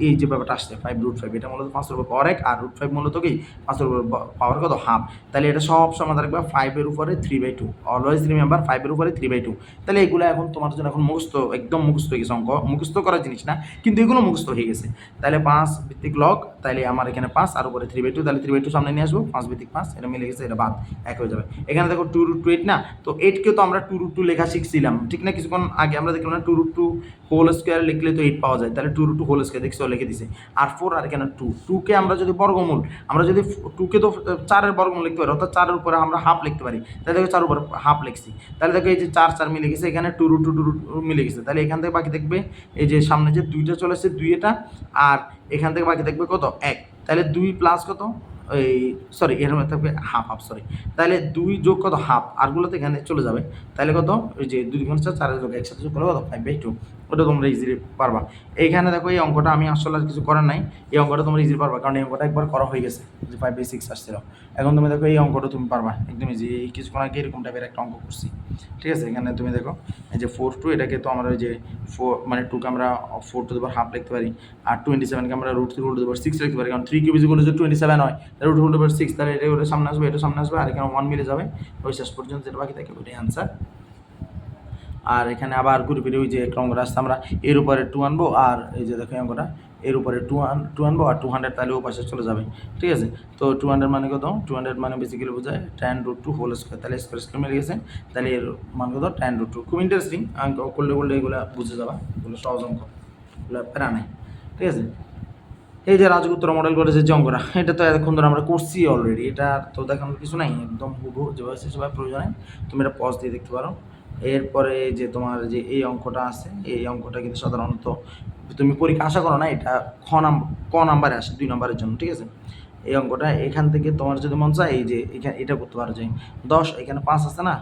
এই যে ব্যাপারটা আসছে 5√5 এটা মূলত 5 এর উপর পাওয়ার 1 আর √5 মূলত কি 5 এর উপর পাওয়ার কত হাফ। তাহলে এটা সব সময় মাথায় রাখবা 5 এর উপরে 3/2, অলওয়েজ রিমেম্বার 5 এর উপরে 3/2। তাহলে এগুলো এখন তোমার জন্য এখন মুখস্থ, একদম মুখস্থ হয়ে গেছে, অঙ্ক মুখস্থ করার জিনিস না কিন্তু এগুলো মুখস্থ হয়ে গেছে। তাহলে 5 ভিত্তিক লগ, তাহলে আমার এখানে 5 আর উপরে 3/2, তাহলে 3/2 সামনে নিয়ে আসবো, 5 ভিত্তিক 5 এটা মিলে গেছে, এটা বাদ 1 হয়ে যাবে। এখানে দেখো 2√8 না, তো 8 কেও তো আমরা 2√2 লেখা শিখছিলাম ঠিক না, কিছুক্ষণ আগে আমরা দেখলাম না 2√2 হোল স্কোয়ার লিখলে তো 8 পাওয়া যায়, তাহলে 2√2 হোল স্কোয়ার দেখছো লিখে দিছে। আর 4 আর এখানে 2 কে আমরা যদি বর্গমূল, আমরা যদি 2 কে তো 4 এর বর্গমূল লিখতে পারি, অর্থাৎ 4 এর উপরে আমরা হাফ লিখতে পারি, তাহলে দেখো 4 উপরে হাফ লিখছি, তাহলে দেখো এই যে 4 4 মিলে গেছে, এখানে 2√2 মিলে গেছে, তাহলে এখান থেকে বাকি দেখবে এই যে সামনে যে 2টা চলে আসছে 2 এটা, আর এখান থেকে বাকি দেখবে কত 1, তাহলে 2 প্লাস কত এই সরি এর মধ্যে থাকবে হাফ হাফ সরি, তাহলে 2 যোগ কত হাফ, আরগুলোতে এখানে চলে যাবে, তাহলে কত ওই যে 2 গুণ 4 4 যোগ একসাথে যোগ করলে কত 5/2, ওটা তোমরা ইজিলি পারবা। এইখানে দেখো এই অঙ্কটা আমি আসলে আর কিছু করার নাই, এই অঙ্কটা তোমরা ইজিলি পারবা, কারণ এই অঙ্কটা একবার করা হয়ে গেছে যে 5/6 আসছিল। এখন তুমি দেখো এই অঙ্কটা তুমি পারবা একদম ইজি, এই কিছুক্ষণ আগে এরকম টাইপের একটা অঙ্ক করছি, ঠিক আছে। এখানে তুমি দেখো এই যে 4 2 এটাকে তো আমরা ওই যে 4 মানে 2 কে আমরা 4 টু দি পাওয়ার হাফ লিখতে পারি, আর 27 কে আমরা √3 টু দি পাওয়ার 6 লিখতে পারি, কারণ 3 কিউব ইকুয়াল টু 27 হয়, তাহলে √3 টু দি পাওয়ার 6, তাহলে এটা ওটা সামনে আসবে, এটা সামনে আসবে, আর এখানে 1 মিলে যাবে, ওই শেষ পর্যন্ত যেটা বাকি থাকে ওইটাই আনসার। আর এখানে আবার ঘুরে ফিরে ওই যে একটা অঙ্কটা আসছে, আমরা এর উপরে 2 আনবো, আর এই যে দেখো অঙ্কটা এর উপরে 2 আনবো আর 200, তাহলে ও পাশে চলে যাবে, ঠিক আছে। তো 200 মানে কত, 200 মানে বেসিক্যালি বোঝায় tan√2 হোল স্কোয়ার, তাহলে স্কোয়ার স্কোয়ার মিলে গেছে, তাহলে এর মান কত tan√2। খুব ইন্টারেস্টিং অঙ্ক, করলে এগুলো বুঝে যাবা, এগুলো সহজ অঙ্ক, এগুলো প্যারা নাই, ঠিক আছে। এই যে রাজগুত্র মডেল করেছে যে অঙ্কটা, এটা তো এতক্ষণ ধরে আমরা করছি অলরেডি, এটা তো দেখানোর কিছু নাই, একদম হুবহু যেভাবে সেভাবে প্রয়োজনে তুমি এটা পজ দিয়ে দেখতে পারো। এরপরে যে তোমার যে এই অঙ্কটা আছে, এই অঙ্কটা কিন্তু সাধারণত তুমি পরীক্ষা আশা করো না, এটা ক নাম্বারে আসে 2 নাম্বারের জন্য, ঠিক আছে। এই অঙ্কটা এখান থেকে তোমার যদি মন চায় এই যে এখানে এটা করতে পারো যে 10 এখানে 5 আছে না,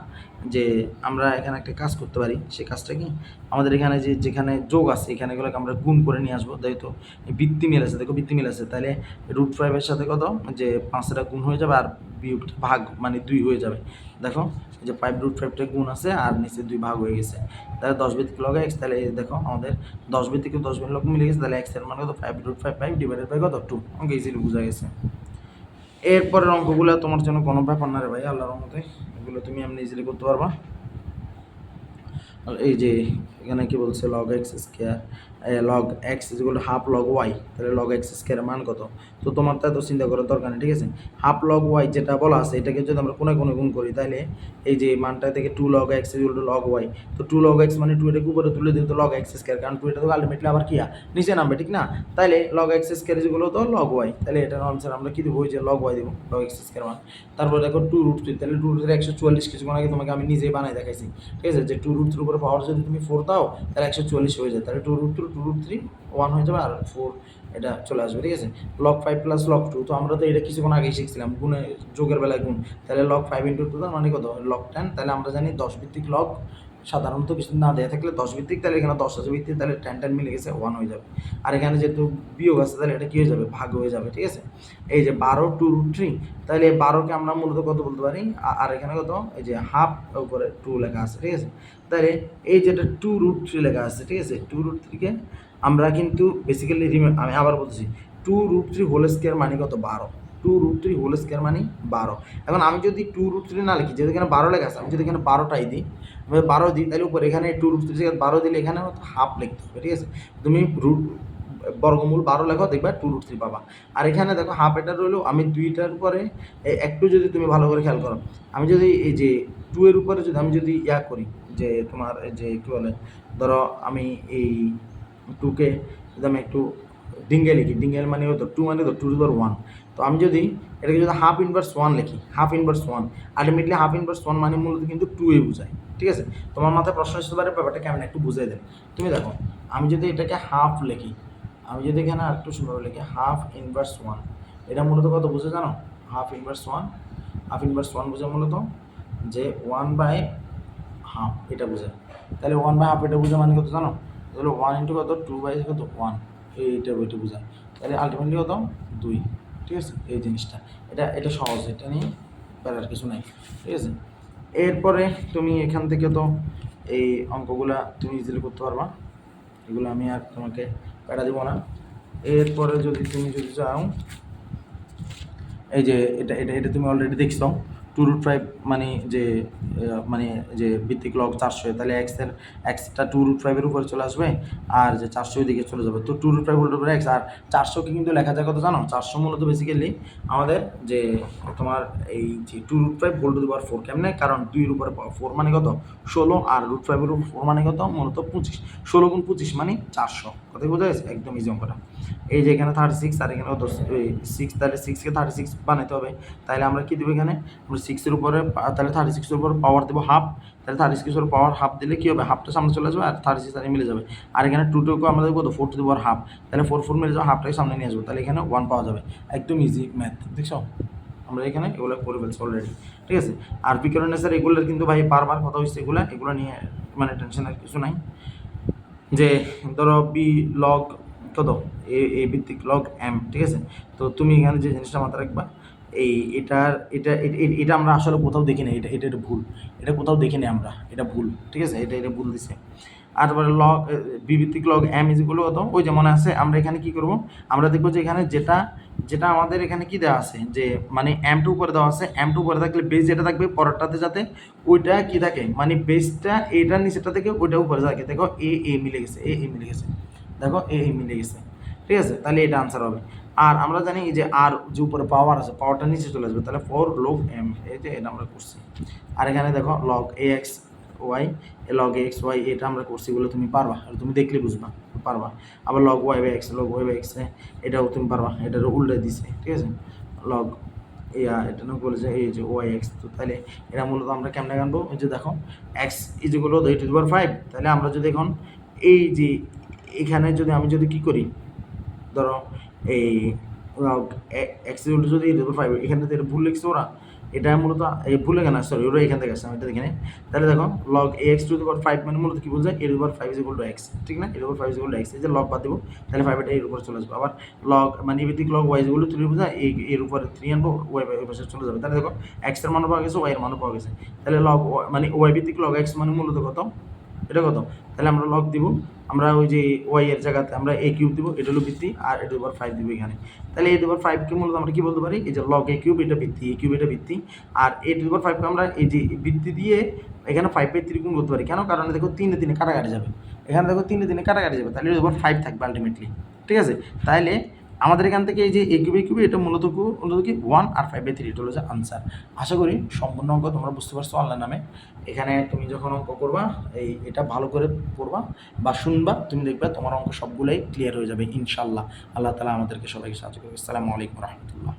যে আমরা এখানে একটা কাজ করতে পারি, সেই কাজটা কি আমাদের এখানে যে যেখানে যোগ আছে এখানে এগুলোকে আমরা গুণ করে নিয়ে আসবো, যেহেতু বৃত্তি মিল আছে, দেখো বৃত্তি মিল আছে, তাহলে √5 এর সাথে কত যে 5টা গুণ হয়ে যাবে, আর বিয়োগ ভাগ মানে 2 হয়ে যাবে। দেখো যে 5√5টা গুণ আছে আর নিচে 2 ভাগ হয়ে গেছে, তাহলে 10 ভিত্তিক লগ x, তাহলে দেখো আমাদের 10 ভিত্তিক 10 লগ মিলে গেছে, তাহলে x এর মান কত 5√5 ডিভাইডেড বাই কত 2, অঙ্ক ইজিলি বোঝা গেছে। এরপরের অঙ্কগুলো তোমার জন্য কোনো ব্যাপার না রে ভাই, আল্লাহর রহমতে এগুলো তুমি এমনি ইজিলি করতে পারবা। আর এই যে এখানে কি বলছে log x square, log x is equal to half log y, তাহলে লগ এক্স স্কোয়ারের মান কত, তো তোমার তো এত চিন্তা করার দরকার নেই, ঠিক আছে। হাফ লগ ওয়াই যেটা বলা আছে এটাকে যদি আমরা কোনে কোনে গুণ করি, তাহলে এই যে মানটা থেকে 2 log x is equal to log y, তো 2 লগ এক্স মানে 2 এটাকে উপরে তুলে দিতে লগ এক্স স্কোয়ার, কারণ 2 এটা তো আলটিমেটলি আবার কি নিচে নামবে, ঠিক না। তাহলে log x square is equal to log y, তাহলে এটার আনসার আমরা কি দেবো, ওই যে লগ ওয়াই দেবো, লগ এক্স স্কোয়ার মান। তারপরে দেখো 2√3, তাহলে 2√3 144, কিছুক্ষণ আগে তোমাকে আমি নিজেই বানাই দেখাইছি, ঠিক আছে, যে 2√3 উপরে পাওয়ার যদি তুমি 4 দাও তাহলে 144 হয়ে যায়, তাহলে 2√3 1 হয়ে যাবে, আর 4 এটা চলে আসবে, ঠিক আছে। লগ 5 প্লাস লগ 2, তো আমরা তো এটা কিছুক্ষণ আগেই শিখছিলাম গুণে, যোগের বেলায় গুণ, তাহলে লগ 5 ইন্টু 2 তার মানে কত লগ 10, তাহলে আমরা জানি 10 ভিত্তিক লগ সাধারণত কিছু না দেওয়া থাকলে 10 ভিত্তিক, তাহলে এখানে 10 আছে ভিত্তিক, তাহলে 10 মিলে গেছে 1 হয়ে যাবে, আর এখানে যেহেতু বিয়োগ আছে তাহলে এটা কী হয়ে যাবে ভাগ হয়ে যাবে, ঠিক আছে। এই যে 12 2√3, তাহলে 12কে আমরা মূলত কত বলতে পারি, আর এখানে কত এই যে হাফ উপরে 2 লেখা আছে, ঠিক আছে। তাহলে এই যেটা 2√3 লেখা আছে, ঠিক আছে, 2√3কে আমরা কিন্তু বেসিক্যালি আমি আবার বলছি 2√3 হোল স্কোয়ার মানে কত 12, 2√3 হোল স্কোয়ার মানে 12। এখন আমি যদি 2√3 না লিখি, যেহেতু এখানে 12 লেখা আছে, আমি যদি এখানে 12টাই দিই, 12 দিই, তাহলে উপরে এখানে 2√3 12 দিলে এখানে হাফ লিখতে হবে, ঠিক আছে। তুমি বর্গমূল 12 লেখো, দেখবা 2√3 পাবা। আর এখানে দেখো হাফ এটা রইলো, আমি 2টার উপরে একটু যদি তুমি ভালো করে খেয়াল করো, আমি যদি এই যে 2 এর উপরে যদি আমি যদি ইয়া করি, যে তোমার যে কী বলে, ধরো আমি এই 2কে যদি আমি একটু ডিঙ্গেল লিখি, ডিঙ্গেল মানে হতো 2 মানে তো 2√1, তো আমি যদি এটাকে যদি হাফ ইনভার্স 1 লিখি, half inverse 1, ultimately half inverse 1 মানে মূলত কিন্তু 2 এ বোঝায়, ঠিক আছে। তোমার মাথায় প্রশ্ন আসতে পারে ব্যাপারটা কেমন একটু বুঝাই দেন। তুমি দেখো আমি যদি এটাকে হাফ লিখি, আমি যদি এখানে আর একটু সুন্দর লিখি হাফ ইনভার্স 1, এটা মূলত কত বুঝে জানো, হাফ ইনভার্স 1, হাফ ইনভার্স 1 বোঝা মূলত যে 1/2 এটা বোঝায়, তাহলে 1/2 এটা বোঝা মানে কত জানো, তাহলে 1 ইন্টু কত 2/1 এইটা ওইটা বোঝায়, তাহলে আলটিমেটলি কত 2, ঠিক আছে। এই জিনিসটা এটা সহজ, এটা নিয়ে প্যারার কিছু নাই, ঠিক আছে। এরপরে তুমি এখান থেকে তো এই অঙ্কগুলা তুমি ইজিলি করতে পারবা, এগুলো আমি আর তোমাকে প্যারা দেবো না। এরপরে যদি তুমি চাও, এই যে এটা এটা এটা তুমি অলরেডি দেখছো 2√5 মানে যে ভিত্তিক লগ 400, তাহলে এক্সটা 2√5 উপরে চলে আসবে আর যে 400 দিকে চলে যাবে। তো 2√5 হোল উপরে এক্স, আর 400কে কিন্তু লেখা যায় কত জানো? 400 মূলত বেসিক্যালি আমাদের যে তোমার এই যে 2√5 হোল টু দি পাওয়ার 4 কেমনে, কারণ 2 এর উপরে 4 মানে কত 16, আর √5 এর উপর 4 মানে কত মূলত 25, 16 গুণ 25 মানে 400। কথাই বোঝা গেছে? একদম ইজি অঙ্কটা। এই যে এখানে 36 আর এখানে কত 6, তাহলে 6কে 36 বানাইতে হবে। তাহলে আমরা কি দেবো এখানে? আমরা 6 এর উপরে তাহলে 36 এর উপরে পাওয়ার দেবো হাফ, তাহলে 36 এর পাওয়ার হাফ দিলে কি হবে? হাফটা সামনে চলে আসবে আর 36 আর মিলে যাবে। আর এখানে 2 আমরা দেবো কত 4 টু দি পাওয়ার হাফ, তাহলে 4 মিলে যাবে, হাফটাকে সামনে নিয়ে আসবো, তাহলে এখানে 1 পাওয়া যাবে। একদম ইজি ম্যাথ, দেখছো? আমরা এখানে এগুলো করে ফেলছি অলরেডি, ঠিক আছে? আর বিকরণের স্যার এগুলোর কিন্তু ভাই বারবার কথা হচ্ছে, এগুলো নিয়ে মানে টেনশনের কিছু নাই। যে ধরো বি লগ কত এ ভিত্তিক লগ এম, ঠিক আছে? তো তুমি এখানে যে জিনিসটা মাথায় রাখবা, এটা আমরা আসলে কোথাও দেখি না, এটা ভুল, এটা কোথাও দেখি না আমরা, এটা ভুল, ঠিক আছে? এটা ভুল দিছে। আর তারপরে লগ বি ভিত্তিক লগ এম ইজিগুলো কত, ওই যে মনে আছে আমরা এখানে কি করব, আমরা দেখবো যে এখানে যেটা আমাদের এখানে কি দেওয়া আছে, যে মানে M2 উপরে দেওয়া আছে, M2 উপরে থাকলে বেস যেটা থাকবে পরেরটাতে যাতে ওইটা কি থাকে, মানে বেসটা এটার নিচেটা থেকে ওইটা উপরে থাকে। দেখো এ মিলে গেছে, এ মিলে গেছে, দেখো এ মিলে গেছে, ঠিক আছে? তাহলে এটা আনসার হবে। আর আমরা জানি যে আর যে উপরে পাওয়ার আছে, পাওয়ারটা নিচে চলে আসবে, তাহলে 4 log m, এই যে এটা আমরা করছি। আর এখানে দেখো log ax y, log ax y এটা আমরা করছি, বলে তুমি পারবা, আর তুমি দেখলে বুঝবা পারবা। আবার log y by x এটাও তুমি পারবা, এটার উল্টে দিছে, ঠিক আছে? log এটা না বলেছে এই যে ওয়াই এক্স। তো তাহলে এটা মূলত আমরা কেমনে আনবো? ওই যে দেখো এক্স ইজিগুলো 8⁵, তাহলে আমরা যদি এখন এই যে এখানে আমি যদি কি করি, ধরো এই এক্স ইকুয়াল যদি 8⁵, এখানে তো এটা ভুল লিখছে ওরা, এটা মূলত এই ভুলে কেন, সরি ওরা এখান থেকে আসছে, আমি এটা দেখে। তাহলে দেখো log ax টু দি পাওয়ার 5 মানে মূলত কি বোঝায়? a⁵ is equal two x, ঠিক না? a⁵ is equal two x, এই যে লগ বাদ দেবো, তাহলে 5 এটা এর উপরে চলে আসবে। আবার লগ মানে ভিত্তিক log y is equal to 3 বোঝায় এর উপরে 3 আনবো, y বাই পাশে চলে যাবে। তাহলে দেখো x এর মানও পাওয়া গেছে, y এর মানও পাওয়া গেছে। তাহলে লগ মানে y ভিত্তিক লগ x মানে মূলত কত? এটা কত? তাহলে আমরা লগ দিব, আমরা ওই যে ওয়াই এর জায়গাতে আমরা a কিউব দিব, এটা হলো ভিত্তি, আর a⁵ দিব এখানে। তাহলে a⁵ কে মূলত আমরা কি বলতে পারি? এই যে লগ a কিউব এটা ভিত্তি, a কিউব এটা ভিত্তি, আর a⁵ কে আমরা এই যে ভিত্তি দিয়ে এখানে 5/3 গুণ করতে পারি। কেন? কারণ দেখো 3 কাটাকাটি যাবে, এখানে দেখো 3 কাটাকাটি যাবে, তাহলে a⁵ থাকবে আলটিমেটলি, ঠিক আছে? তাহলে আমাদের এখান থেকে এই যে a কিউব এটা মূলত কি 1 আর 5/3, এটা হলো যে আনসার। আশা করি সম্পূর্ণ অঙ্ক তোমরা বুঝতে পারছো অনলাইন নামে। এখানে তুমি যখন অঙ্ক করবা এটা ভালো করে পড়বা বা শুনবা, তুমি দেখবে তোমার অঙ্ক সবগুলোই ক্লিয়ার হয়ে যাবে ইনশাল্লাহ। আল্লাহ তাআলা আমাদেরকে সবাইকে সাহায্য করবে। আসসালামু আলাইকুম রহমতুল্লাহ।